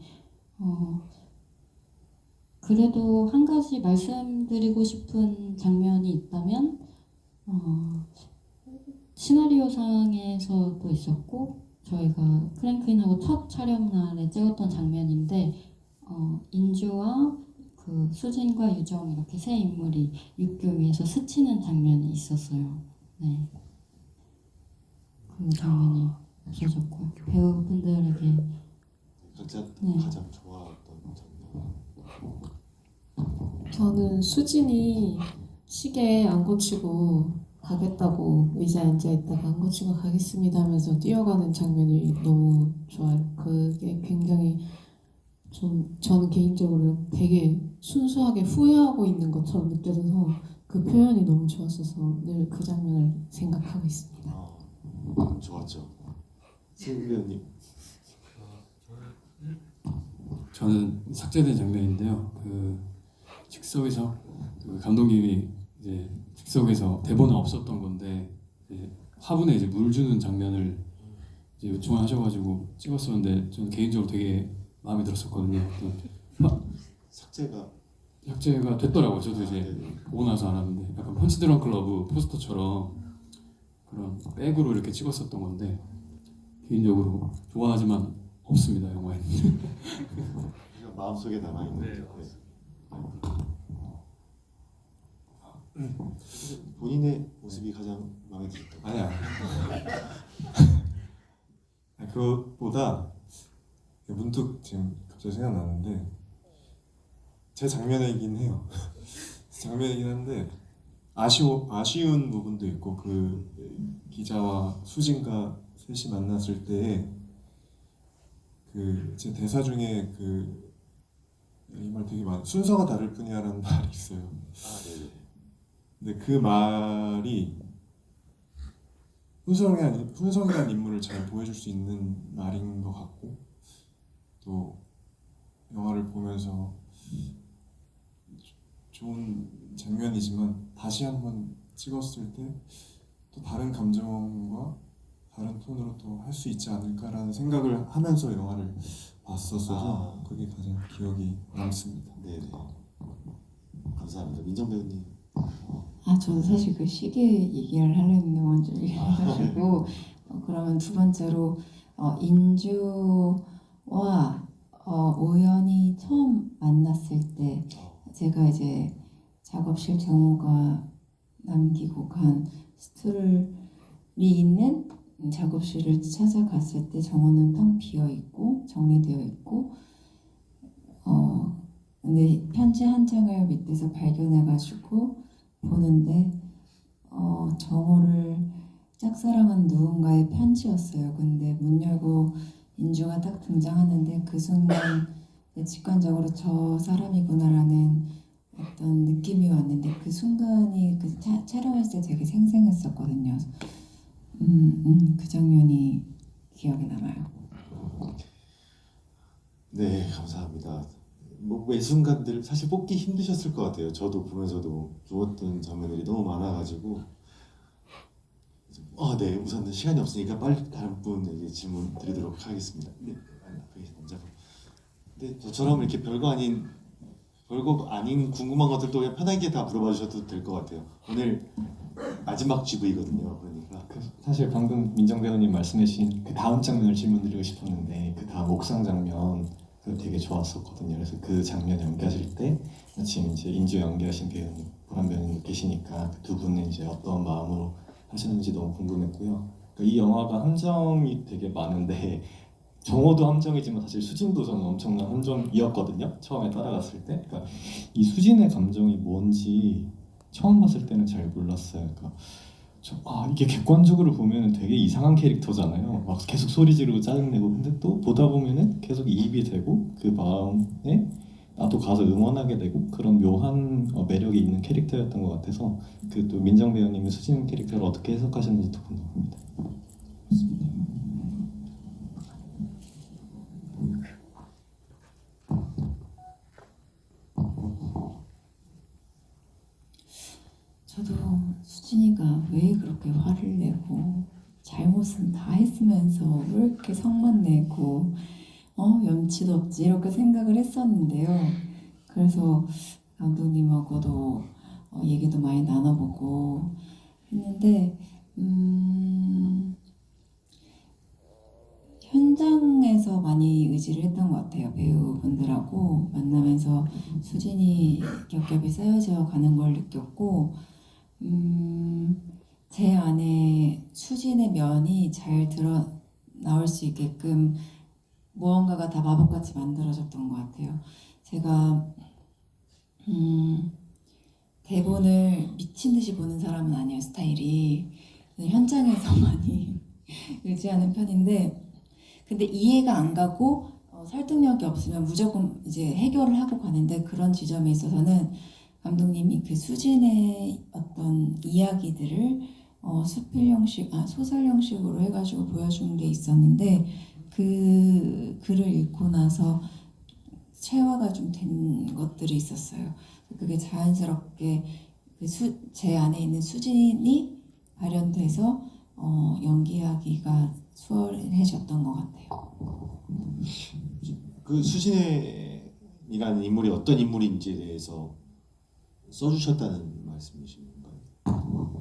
[SPEAKER 4] 그래도 한 가지 말씀드리고 싶은 장면이 있다면 시나리오상에서도 있었고 저희가 크랭크인하고 첫 촬영 날에 찍었던 장면인데 인주와 그 수진과 유정 이렇게 세 인물이 육교 위에서 스치는 장면이 있었어요. 네, 그 장면이 없어졌고 배우분들에게
[SPEAKER 1] 각자
[SPEAKER 4] 네.
[SPEAKER 1] 가장 좋아하는
[SPEAKER 7] 저는 수진이 시계 안 고치고 가겠다고 의자에 앉아 있다가 안 고치고 가겠습니다 하면서 뛰어가는 장면이 너무 좋아요. 그게 굉장히 좀 저는 개인적으로 되게 순수하게 후회하고 있는 것처럼 느껴져서 그 표현이 너무 좋았어서 늘 그 장면을 생각하고 있습니다.
[SPEAKER 1] 좋았죠. 승우 배우님.
[SPEAKER 6] 저는 삭제된 장면인데요. 그 즉석에서 그 감독님이 이제 즉석에서 대본은 없었던 건데 이제 화분에 이제 물 주는 장면을 이제 요청을 하셔가지고 찍었었는데 저는 개인적으로 되게 마음에 들었었거든요. 삭제가 됐더라고요. 저도 이제 보고 나서 알았는데 약간 펀치 드렁 클러브 포스터처럼 그런 백으로 이렇게 찍었었던 건데 개인적으로 좋아하지만 없습니다 영화에.
[SPEAKER 1] 마음속에 남아 있는. 본인의 모습이 가장 마음에 들었다.
[SPEAKER 5] 아니야. 그것보다 문득 지금 갑자기 생각나는데 제 장면이긴 해요. 장면이긴 한데 아쉬운 부분도 있고 그 기자와 수진과 셋이 만났을 때 그 제 대사 중에 그 이 말 되게 많아. 순서가 다를 뿐이야라는 말이 있어요. 근데 그 말이 훈성이라는 인물을 잘 보여줄 수 있는 말인 것 같고 또 영화를 보면서 좋은 장면이지만 다시 한번 찍었을 때 또 다른 감정과 다른 톤으로 또 할 수 있지 않을까라는 생각을 하면서 영화를 봤었어서 그게 가장 기억이 남습니다.
[SPEAKER 1] 네네. 감사합니다. 민정 배우님.
[SPEAKER 2] 저도 사실 그 시계 얘기를 하려는데 먼저 얘기해가지고 그러면 두 번째로 인주와 우연히 처음 만났을 때 제가 이제 작업실 정우가 남기고 간 스툴이 있는 작업실을 찾아갔을 때 정우는 텅 비어 있고 정리되어 있고 근데 편지 한 장을 밑에서 발견해가지고 보는데 정우를 짝사랑한 누군가의 편지였어요. 근데 문 열고 인주가 딱 등장하는데 그 순간 직관적으로 저 사람이구나라는 어떤 느낌이 왔는데 그 순간이 그 촬영했을 때 되게 생생했었거든요. 그 장면이 기억에 남아요.
[SPEAKER 1] 네, 감사합니다. 뭐 외순간들 사실 뽑기 힘드셨을 것 같아요. 저도 보면서도 좋았던 장면들이 너무 많아가지고 네, 우선 시간이 없으니까 빨리 다른 분에게 질문 드리도록 하겠습니다. 네, 앞에 계신 남자분. 네, 저처럼 이렇게 별거 아닌 궁금한 것들도 그냥 편하게 다 물어봐 주셔도 될 것 같아요. 오늘 마지막 GV거든요. 그러니까
[SPEAKER 10] 사실 방금 민정 배우님 말씀해주신 그 다음 장면을 질문드리고 싶었는데 그 다음 옥상 장면 되게 좋았었거든요. 그래서 그 장면 연기하실 때 지금 이제 인주 연기하신 배우님, 보람 배우님 계시니까 그 두 분은 이제 어떤 마음으로 하시는지 너무 궁금했고요. 그러니까 이 영화가 함정이 되게 많은데 정호도 함정이지만 사실 수진도 저는 엄청난 함정이었거든요. 처음에 따라갔을 때. 그러니까 이 수진의 감정이 뭔지 처음 봤을 때는 잘 몰랐어요. 그러니까 이게 객관적으로 보면 되게 이상한 캐릭터잖아요. 막 계속 소리 지르고 짜증내고 근데 또 보다 보면은 계속 이입이 되고 그 마음에 나도 가서 응원하게 되고 그런 묘한 매력이 있는 캐릭터였던 것 같아서 그 또 민정 배우님이 수진 캐릭터를 어떻게 해석하셨는지도 궁금합니다.
[SPEAKER 2] 저도 수진이가 왜 그렇게 화를 내고 잘못은 다 했으면서 왜 이렇게 성만 내고 염치도 없지 이렇게 생각을 했었는데요. 그래서 감독님하고도 얘기도 많이 나눠보고 했는데 현장에서 많이 의지를 했던 것 같아요. 배우분들하고 만나면서 수진이 겹겹이 쌓여져 가는 걸 느꼈고 제 안에 수진의 면이 잘 나올 수 있게끔 무언가가 다 마법같이 만들어졌던 것 같아요. 제가 대본을 미친 듯이 보는 사람은 아니에요. 스타일이 현장에서 많이 의지하는 편인데, 근데 이해가 안 가고 설득력이 없으면 무조건 이제 해결을 하고 가는데, 그런 지점에 있어서는 감독님이 그 수진의 어떤 이야기들을 수필 형식, 소설 형식으로 해가지고 보여준 게 있었는데, 그 글을 읽고 나서 체화가 좀 된 것들이 있었어요. 그게 자연스럽게 제 안에 있는 수진이 발현돼서 연기하기가 수월해졌던 것 같아요.
[SPEAKER 1] 그 수진이라는 인물이 어떤 인물인지에 대해서 써주셨다는 말씀이신 건가요?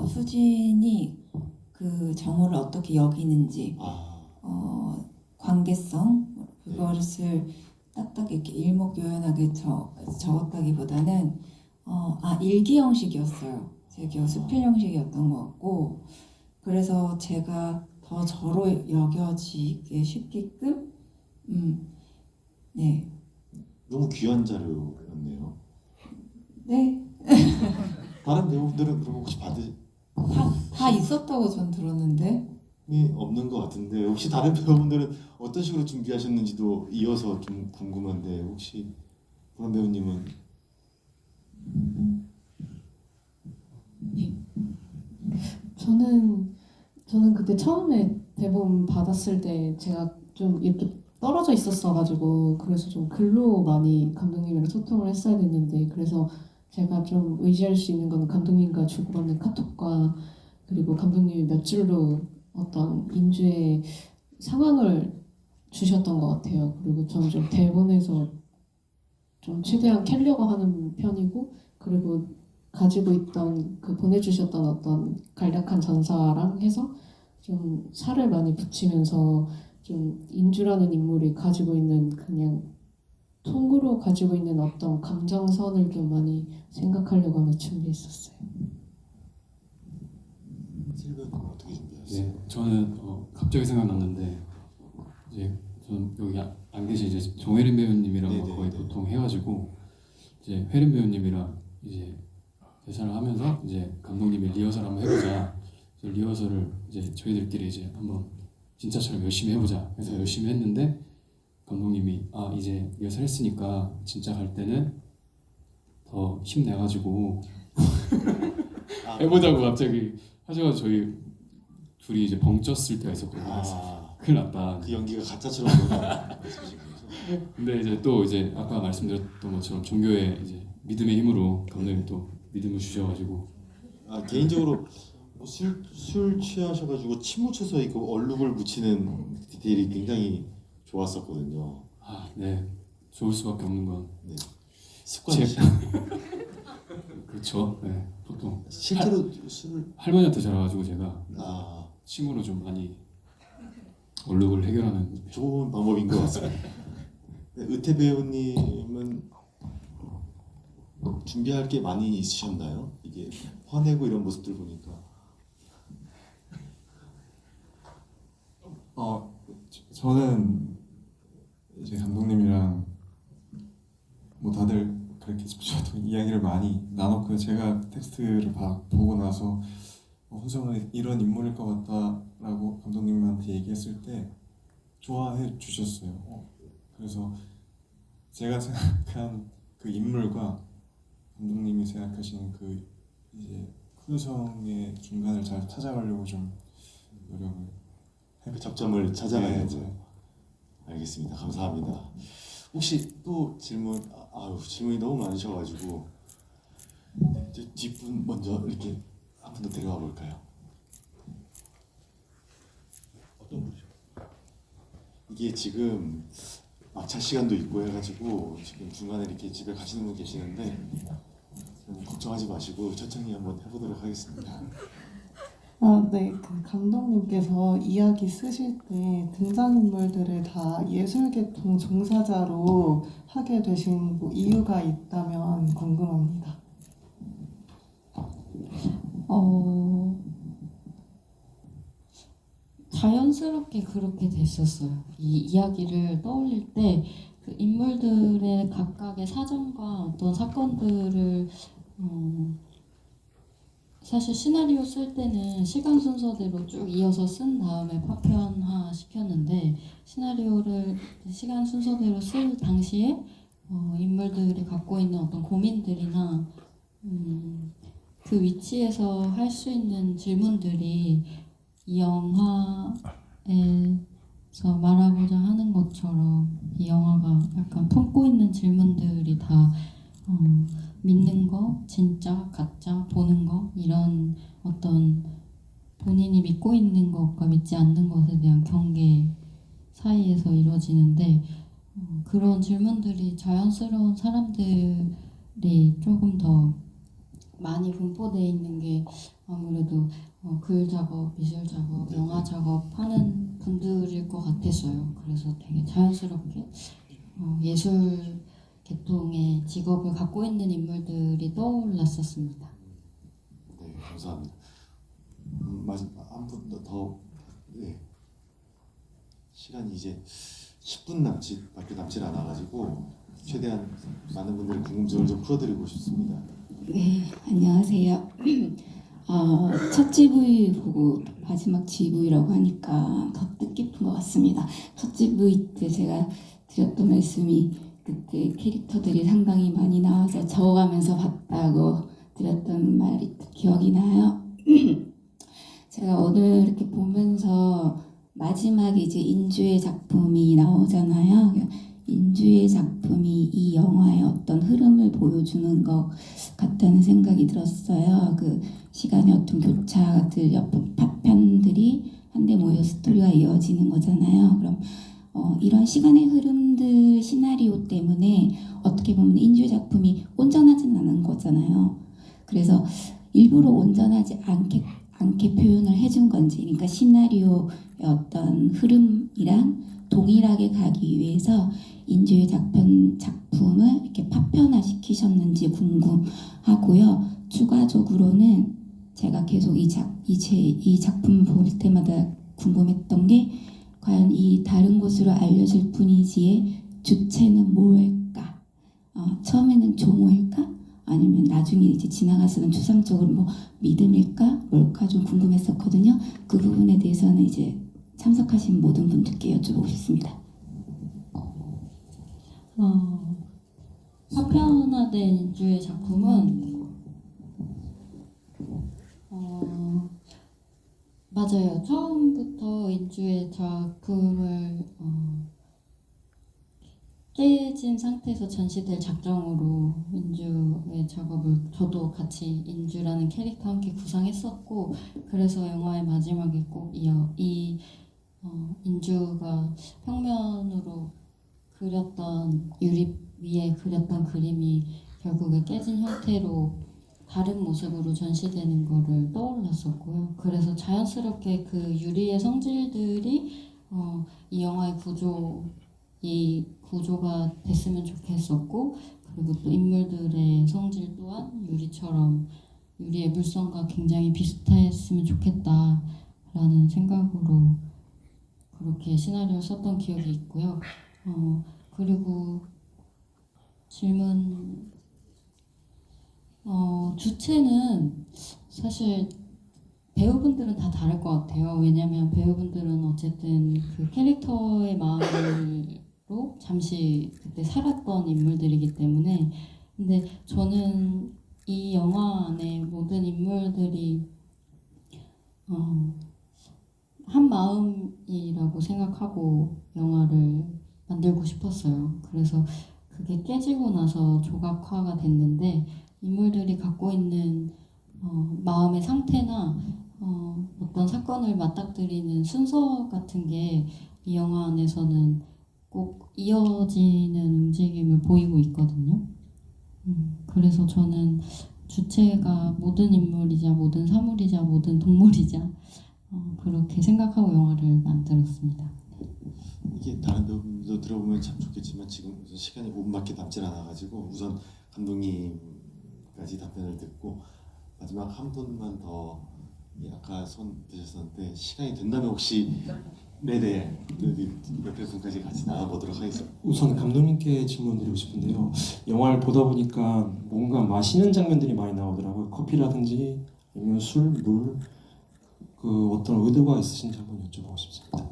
[SPEAKER 2] 수진이 그 정호를 어떻게 여기는지, 관계성, 그것을 딱딱 이렇게 일목요연하게 적었다기보다는 일기 형식이었어요. 제 기억 수필 형식이었던 것 같고, 그래서 제가 더 저로 여겨지게 쉽게끔 네.
[SPEAKER 1] 너무 귀한 자료였네요.
[SPEAKER 2] 네.
[SPEAKER 1] 다른 배우들은 그럼 혹시
[SPEAKER 2] 다 있었다고 전 들었는데.
[SPEAKER 1] 없는 것 같은데, 혹시 다른 배우분들은 어떤 식으로 준비하셨는지도 이어서 좀 궁금한데, 혹시 보람 배우님은?
[SPEAKER 7] 저는 그때 처음에 대본 받았을 때 제가 좀 이렇게 떨어져 있었어가지고, 그래서 좀 글로 많이 감독님이랑 소통을 했어야 됐는데, 그래서 제가 좀 의지할 수 있는 건 감독님과 주고받는 카톡과, 그리고 감독님이 몇 줄로 어떤 인주의 상황을 주셨던 것 같아요. 그리고 저는 좀 대본에서 좀 최대한 캐려고 하는 편이고, 그리고 가지고 있던 그 보내주셨던 어떤 간략한 전사랑 해서 좀 살을 많이 붙이면서 좀 인주라는 인물이 가지고 있는 그냥 통으로 가지고 있는 어떤 감정선을 좀 많이 생각하려고 하며 준비했었어요.
[SPEAKER 1] 실버는 어떻게 준비하셨어요?
[SPEAKER 6] 네, 저는 갑자기 생각났는데, 이제 저는 여기 안 계신 이제 정혜린 배우님이랑
[SPEAKER 1] 네네,
[SPEAKER 6] 거의
[SPEAKER 1] 네.
[SPEAKER 6] 보통 해가지고, 이제 혜린 배우님이랑 이제 대사를 하면서 이제 감독님이 리허설 한번 해보자. 그래서 리허설을 이제 저희들끼리 이제 한번 진짜처럼 열심히 해보자. 그래서 열심히 했는데, 감독님이 이제 리허설 했으니까 진짜 갈 때는 더 힘내가지고 해보자고 갑자기 하셔가지고 저희 둘이 이제 벙쪘을 때가 있었거든요. 그래서 큰일 났다.
[SPEAKER 1] 그 연기가 가짜처럼 보인다는 말씀이신 거죠?
[SPEAKER 6] 근데 이제 또 이제 아까 말씀드렸던 것처럼 종교의 이제 믿음의 힘으로 감독님이 또 믿음을 주셔가지고,
[SPEAKER 1] 개인적으로 술 취하셔가지고 침 묻혀서 그 얼룩을 묻히는 디테일이 굉장히 좋았었거든요.
[SPEAKER 6] 네, 좋을 수밖에 없는 건
[SPEAKER 1] 습관이.
[SPEAKER 6] 그렇죠. 네, 보통
[SPEAKER 1] 실제로 술을
[SPEAKER 6] 할머니한테 자라가지고 제가 침으로 좀 많이 얼룩을 해결하는
[SPEAKER 1] 좋은 방법인 것 같습니다. 의태 배우님은 준비할 게 많이 있으셨나요? 이게 화내고 이런 모습들 보니까.
[SPEAKER 5] 저는 이제 감독님이랑 뭐 다들 그렇게 저도 이야기를 많이 나눴고요. 제가 텍스트를 보고 나서 훈성은 이런 인물일 것 같다라고 감독님한테 얘기했을 때 좋아해 주셨어요. 그래서 제가 생각한 그 인물과 감독님이 생각하시는 그 이제 훈성의 중간을 잘 찾아가려고 좀 노력을
[SPEAKER 1] 그 접점을 찾아가려고.
[SPEAKER 5] 네.
[SPEAKER 1] 알겠습니다. 감사합니다. 혹시 또 질문? 질문이 너무 많으셔가지고 뒷분 먼저 이렇게 한 분 더 데려가 볼까요? 어떤 분이죠? 이게 지금 막차 시간도 있고 해가지고 지금 중간에 이렇게 집에 가시는 분 계시는데 걱정하지 마시고 천천히 한번 해보도록 하겠습니다.
[SPEAKER 11] 네. 그 감독님께서 이야기 쓰실 때 등장인물들을 다 예술계통 종사자로 하게 되신 뭐 이유가 있다면 궁금합니다.
[SPEAKER 4] 자연스럽게 그렇게 됐었어요. 이 이야기를 떠올릴 때 그 그 인물들의 각각의 사정과 어떤 사건들을 사실 시나리오 쓸 때는 시간 순서대로 쭉 이어서 쓴 다음에 파편화 시켰는데 시나리오를 시간 순서대로 쓸 당시에 인물들이 갖고 있는 어떤 고민들이나 그 위치에서 할 수 있는 질문들이 이 영화에서 말하고자 하는 것처럼 이 영화가 약간 품고 있는 질문들이 다 믿는 거, 진짜, 가짜, 보는 거 이런 어떤 본인이 믿고 있는 것과 믿지 않는 것에 대한 경계 사이에서 이루어지는데 그런 질문들이 자연스러운 사람들이 조금 더 많이 분포되어 있는 게 아무래도 글 작업, 미술 작업, 영화 작업 하는 분들일 것 같았어요. 그래서 되게 자연스럽게 예술 계통의 직업을 갖고 있는 인물들이 떠올랐었습니다.
[SPEAKER 1] 네, 감사합니다. 한 분 더. 네. 시간이 이제 10분 밖에 남질 않아가지고 최대한 많은 분들의 궁금증을 좀 풀어드리고 싶습니다.
[SPEAKER 12] 네, 안녕하세요. 첫 GV 보고 마지막 GV라고 하니까 더 뜻깊은 것 같습니다. 첫 GV 때 제가 드렸던 말씀이 그때 캐릭터들이 상당히 많이 나와서 적어가면서 봤다고 드렸던 말이 기억이 나요. 제가 오늘 이렇게 보면서 마지막에 이제 인주의 작품이 나오잖아요. 인주의 작품이 이 영화의 어떤 흐름을 보여주는 것 같다는 생각이 들었어요. 그 시간의 어떤 교차들, 파편들이 한데 모여 스토리가 이어지는 거잖아요. 그럼 이런 시간의 흐름들 시나리오 때문에 어떻게 보면 인주의 작품이 온전하진 않은 거잖아요. 그래서 일부러 온전하지 않게 표현을 해준 건지, 그러니까 시나리오의 어떤 흐름이랑 동일하게 가기 위해서 인주의 작품을 이렇게 파편화시키셨는지 궁금하고요. 추가적으로는 제가 계속 이 작품을 볼 때마다 궁금했던 게 과연 이 다른 곳으로 알려질 분이지의 주체는 뭘까? 처음에는 종호일까? 아니면 나중에 이제 지나가서는 추상적으로 뭐 믿음일까? 뭘까? 좀 궁금했었거든요. 그 부분에 대해서는 이제 참석하신 모든 분들께 여쭤보고 싶습니다.
[SPEAKER 4] 파편화된 인주의 작품은 맞아요. 처음부터 인주의 작품을 깨진 상태에서 전시될 작정으로 인주의 작업을 저도 같이 인주라는 캐릭터와 함께 구상했었고, 그래서 영화의 마지막에 꼭 인주가 평면으로 그렸던 유리 위에 그렸던 그림이 결국에 깨진 형태로 다른 모습으로 전시되는 거를 떠올랐었고요. 그래서 자연스럽게 그 유리의 성질들이 이 영화의 구조가 됐으면 좋겠었고, 그리고 또 인물들의 성질 또한 유리의 물성과 굉장히 비슷했으면 좋겠다라는 생각으로 그렇게 시나리오를 썼던 기억이 있고요. 그리고 질문 주체는 사실 배우분들은 다 다를 것 같아요. 왜냐하면 배우분들은 어쨌든 그 캐릭터의 마음으로 잠시 그때 살았던 인물들이기 때문에. 근데 저는 이 영화 안에 모든 인물들이 한 마음이라고 생각하고 영화를 만들고 싶었어요. 그래서 그게 깨지고 나서 조각화가 됐는데 인물들이 갖고 있는 마음의 상태나 어떤 사건을 맞닥뜨리는 순서 같은 게 이 영화 안에서는 꼭 이어지는 움직임을 보이고 있거든요. 그래서 저는 주체가 모든 인물이자 모든 사물이자 모든 동물이자 그렇게 생각하고 영화를 만들었습니다.
[SPEAKER 1] 이게 다른 분도 들어보면 참 좋겠지만 지금 시간이 5분밖에 남질 않아가지고 우선 감독님까지 답변을 듣고 마지막 한 분만 더 아까 손 드셨었는데 시간이 된다면 혹시 네네. 여기 옆에 분까지 같이 나가보도록 하겠습니다.
[SPEAKER 13] 우선 감독님께 질문 드리고 싶은데요. 영화를 보다 보니까 뭔가 마시는 장면들이 많이 나오더라고요. 커피라든지 아니면 술, 물. 그 어떤 의도가 있으신지 한번 여쭤보고 싶습니다.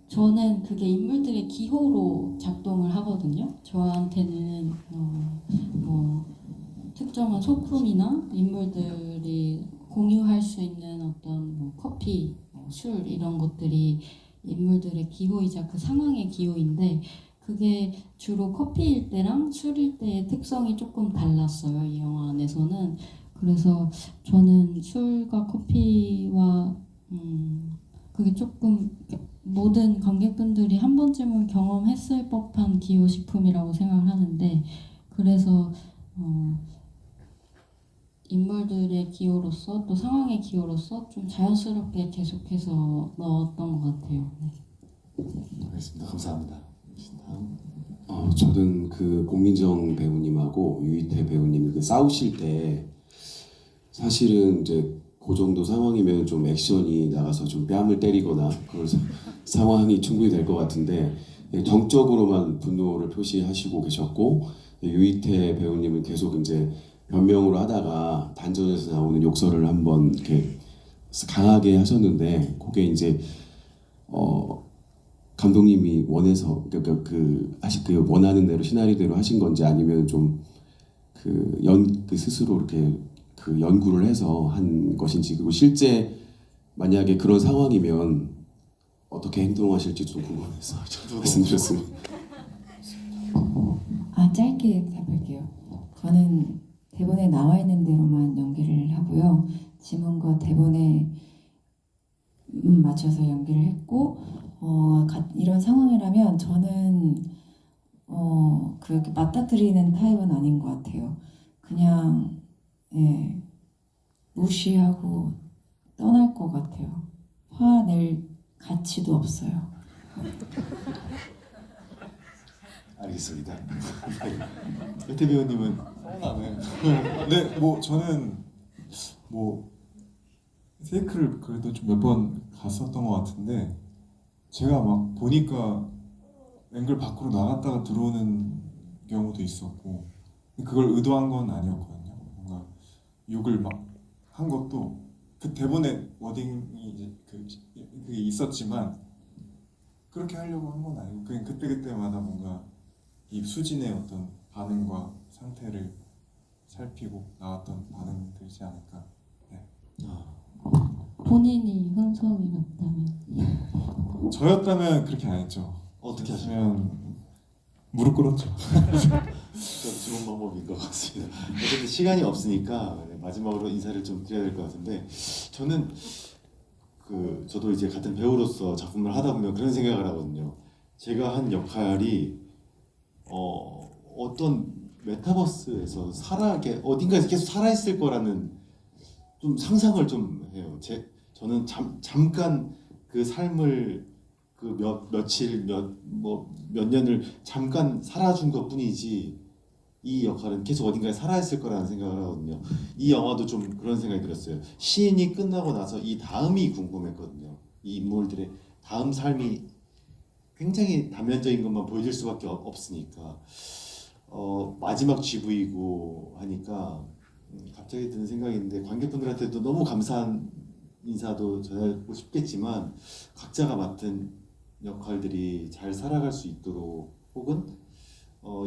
[SPEAKER 4] 저는 그게 인물들의 기호로 작동을 하거든요. 저한테는 뭐 특정한 소품이나 인물들이 공유할 수 있는 어떤 뭐 커피, 술 이런 것들이 인물들의 기호이자 그 상황의 기호인데 그게 주로 커피일 때랑 술일 때의 특성이 조금 달랐어요. 이 영화 안에서는. 그래서 저는 술과 커피와 그게 조금 모든 관객분들이 한 번쯤은 경험했을 법한 기호식품이라고 생각을 하는데 그래서 인물들의 기호로서 또 상황의 기호로서 좀 자연스럽게 계속해서 넣었던 것 같아요. 네.
[SPEAKER 1] 알겠습니다. 감사합니다. 다음.
[SPEAKER 14] 저는 그 공민정 배우님하고 유희태 배우님이 그 싸우실 때 사실은 이제 그 정도 상황이면 좀 액션이 나가서 좀 뺨을 때리거나 그런 상황이 충분히 될 것 같은데 정적으로만 분노를 표시하시고 계셨고 유희태 배우님은 계속 이제 변명으로 하다가 단전에서 나오는 욕설을 한번 이렇게 강하게 하셨는데 그게 이제 감독님이 원해서 그러니까 그 원하는 대로 시나리오대로 하신 건지 아니면 좀 그 스스로 이렇게 그 연구를 해서 한 것인지 그리고 실제 만약에 그런 상황이면 어떻게 행동하실지 좀 궁금해서 말씀드렸습니다.
[SPEAKER 2] 짧게 답할게요. 저는 대본에 나와 있는 대로만 연기를 하고요. 지문과 대본에 맞춰서 연기를 했고 이런 상황이라면 저는 그렇게 맞닥뜨리는 타입은 아닌 것 같아요. 그냥 무시하고 떠날 것 같아요. 화낼 가치도 없어요.
[SPEAKER 1] 알겠습니다. 유태 배우님은
[SPEAKER 5] 네, 뭐 저는 뭐 테이크를 그래도 좀 몇 번 갔었던 것 같은데 제가 막 보니까 앵글 밖으로 나갔다가 들어오는 경우도 있었고 그걸 의도한 건 아니었거든요. 뭔가 욕을 막 한 것도 그 대본에 워딩이 이제 그게 있었지만 그렇게 하려고 한 건 아니고 그냥 그때그때마다 뭔가 이 수진의 어떤 반응과 상태를 살피고 나왔던 반응들이지 않을까. 네.
[SPEAKER 4] 본인이 흥성이었다면
[SPEAKER 5] 저였다면 그렇게 안 했죠.
[SPEAKER 1] 어떻게 하시면
[SPEAKER 5] 무릎 꿇었죠.
[SPEAKER 1] 좋은 방법인 것 같습니다. 어쨌든 시간이 없으니까 마지막으로 인사를 좀 드려야 될 것 같은데 저는 저도 이제 같은 배우로서 작품을 하다 보면 그런 생각을 하거든요. 제가 한 역할이 어떤 메타버스에서 어딘가에서 계속 살아있을 거라는 좀 상상을 좀 해요. 저는 잠깐 그 삶을 며칠 몇 년을 잠깐 살아준 것뿐이지 이 역할은 계속 어딘가에 살아있을 거라는 생각을 하거든요. 이 영화도 좀 그런 생각이 들었어요. 시인이 끝나고 나서 이 다음이 궁금했거든요. 이 인물들의 다음 삶이 굉장히 단면적인 것만 보여줄 수밖에 없으니까 마지막 GV이고 하니까 갑자기 드는 생각인데 관객분들한테도 너무 감사한 인사도 전하고 싶겠지만 각자가 맡은 역할들이 잘 살아갈 수 있도록 혹은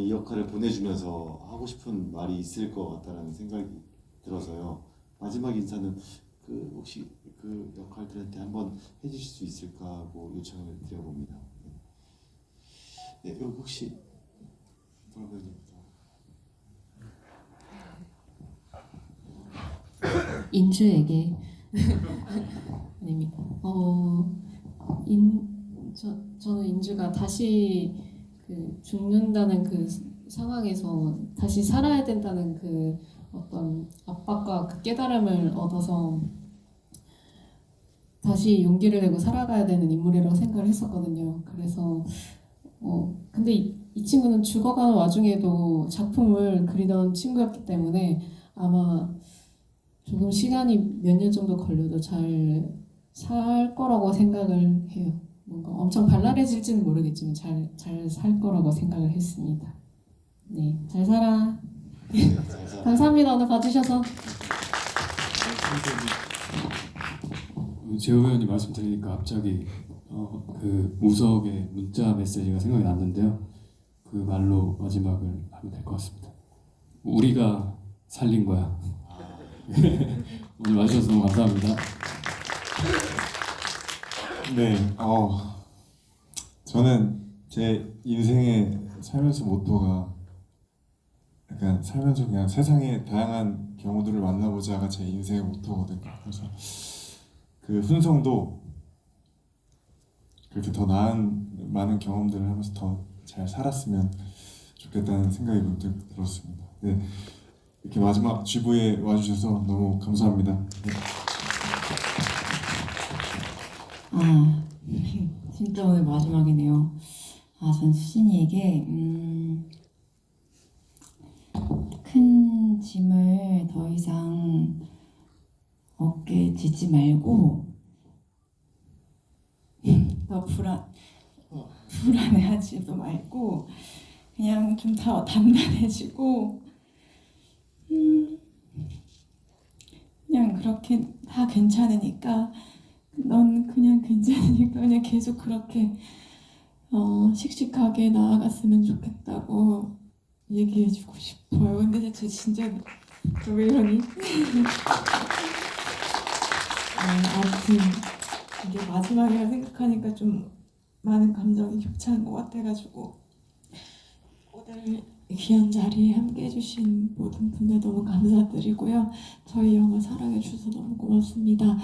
[SPEAKER 1] 이 역할을 보내주면서 하고 싶은 말이 있을 것 같다는 생각이 들어서요. 마지막 인사는 혹시 그 역할들한테 한번 해주실 수 있을까 하고 요청을 드려봅니다. 네, 여기 혹시 돌아보니까
[SPEAKER 7] 인주에게 아닙니다. 저는 인주가 다시 죽는다는 그 상황에서 다시 살아야 된다는 그 어떤 압박과 그 깨달음을 얻어서 다시 용기를 내고 살아가야 되는 인물이라고 생각을 했었거든요. 그래서 근데 이 친구는 죽어가는 와중에도 작품을 그리던 친구였기 때문에 아마 조금 시간이 몇 년 정도 걸려도 잘 살 거라고 생각을 해요. 뭔가 엄청 발랄해질지는 모르겠지만 잘 살 거라고 생각을 했습니다. 네, 잘 살아. 감사합니다. 오늘 봐주셔서.
[SPEAKER 6] 재호 배우님 말씀 드리니까 갑자기 그 우석의 문자 메시지가 생각이 났는데요. 그 말로 마지막을 하면 될 것 같습니다. 우리가 살린 거야. 오늘 와주셔서 너무 감사합니다.
[SPEAKER 5] 네, 저는 제 인생의 살면서 모토가 약간 살면서 그냥 세상의 다양한 경우들을 만나보자가 제 인생의 모토거든요. 그래서 그 훈성도 그렇게 더 나은 많은 경험들을 하면서 더 잘 살았으면 좋겠다는 생각이 문득 들었습니다. 네, 이렇게 마지막 GV에 와주셔서 너무 감사합니다. 네.
[SPEAKER 2] 진짜 오늘 마지막이네요. 전 수진이에게 큰 짐을 더 이상 어깨에 지지 말고 더 불안해하지도 말고 그냥 좀 더 단단해지고 그냥 그렇게 다 괜찮으니까 넌 그냥 괜찮으니까 그냥 계속 그렇게 씩씩하게 나아갔으면 좋겠다고 얘기해주고 싶어요. 근데 대체 진짜 너 왜 이러니? 아무튼 이게 마지막이라 생각하니까 좀 많은 감정이 겹치는 것 같아가지고 오늘 귀한 자리에 함께 해주신 모든 분들 너무 감사드리고요. 저희 영화 사랑해주셔서 너무 고맙습니다.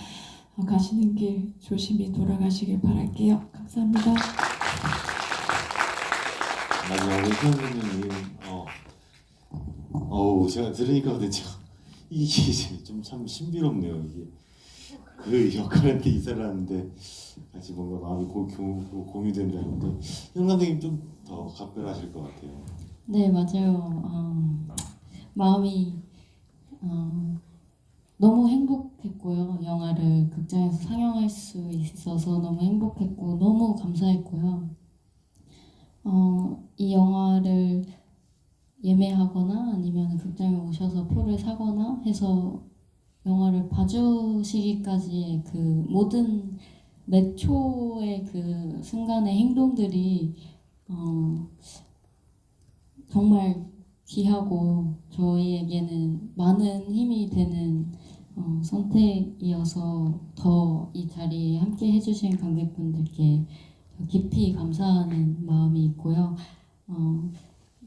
[SPEAKER 2] 가시는 길 조심히 돌아가시길 바랄게요. 감사합니다.
[SPEAKER 1] 마지막으로 희원님 제가 들으니까 근데 이게 좀 참 신비롭네요. 이게 그 역할한테 이사를 하는데 같이 뭔가 마음이 공유된다는데 현 감독님 좀 더 각별하실 것 같아요.
[SPEAKER 4] 네, 맞아요. 마음이 너무 행복했고요. 영화를 극장에서 상영할 수 있어서 너무 행복했고 너무 감사했고요. 이 영화를 예매하거나 아니면 극장에 오셔서 표를 사거나 해서 영화를 봐주시기까지의 그 모든 몇 초의 그 순간의 행동들이 정말 귀하고 저희에게는 많은 힘이 되는 선택이어서 더 이 자리에 함께 해주신 관객분들께 깊이 감사하는 마음이 있고요.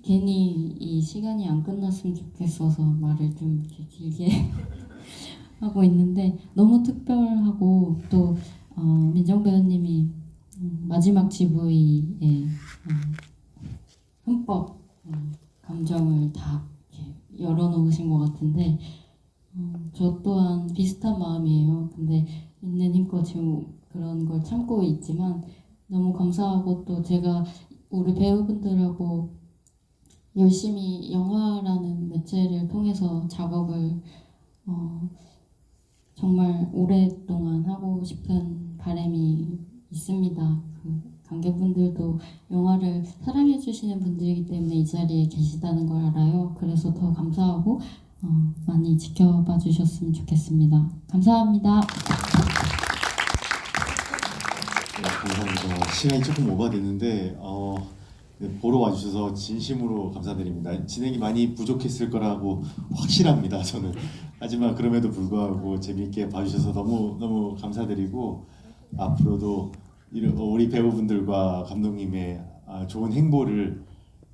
[SPEAKER 4] 괜히 이 시간이 안 끝났으면 좋겠어서 말을 좀 이렇게 길게 하고 있는데 너무 특별하고 또 민정 배우님이 마지막 GV에 흠뻑 감정을 다 이렇게 열어놓으신 것 같은데 저 또한 비슷한 마음이에요. 근데 있는 힘껏 지금 그런 걸 참고 있지만 너무 감사하고 또 제가 우리 배우분들하고 열심히 영화라는 매체를 통해서 작업을 정말 오랫동안 하고 싶은 바람이 있습니다. 그 관객분들도 영화를 사랑해 주시는 분들이기 때문에 이 자리에 계시다는 걸 알아요. 그래서 더 감사하고 많이 지켜봐 주셨으면 좋겠습니다. 감사합니다.
[SPEAKER 1] 네, 감사합니다. 시간이 조금 오버됐는데 보러 와주셔서 진심으로 감사드립니다. 진행이 많이 부족했을 거라고 확실합니다. 저는. 하지만 그럼에도 불구하고 재미있게 봐주셔서 너무 감사드리고 앞으로도 우리 배우분들과 감독님의 좋은 행보를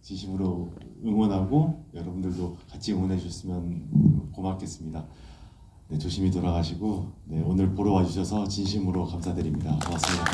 [SPEAKER 1] 진심으로 응원하고 여러분들도 같이 응원해 주셨으면 고맙겠습니다. 네, 조심히 돌아가시고 오늘 보러 와주셔서 진심으로 감사드립니다. 고맙습니다.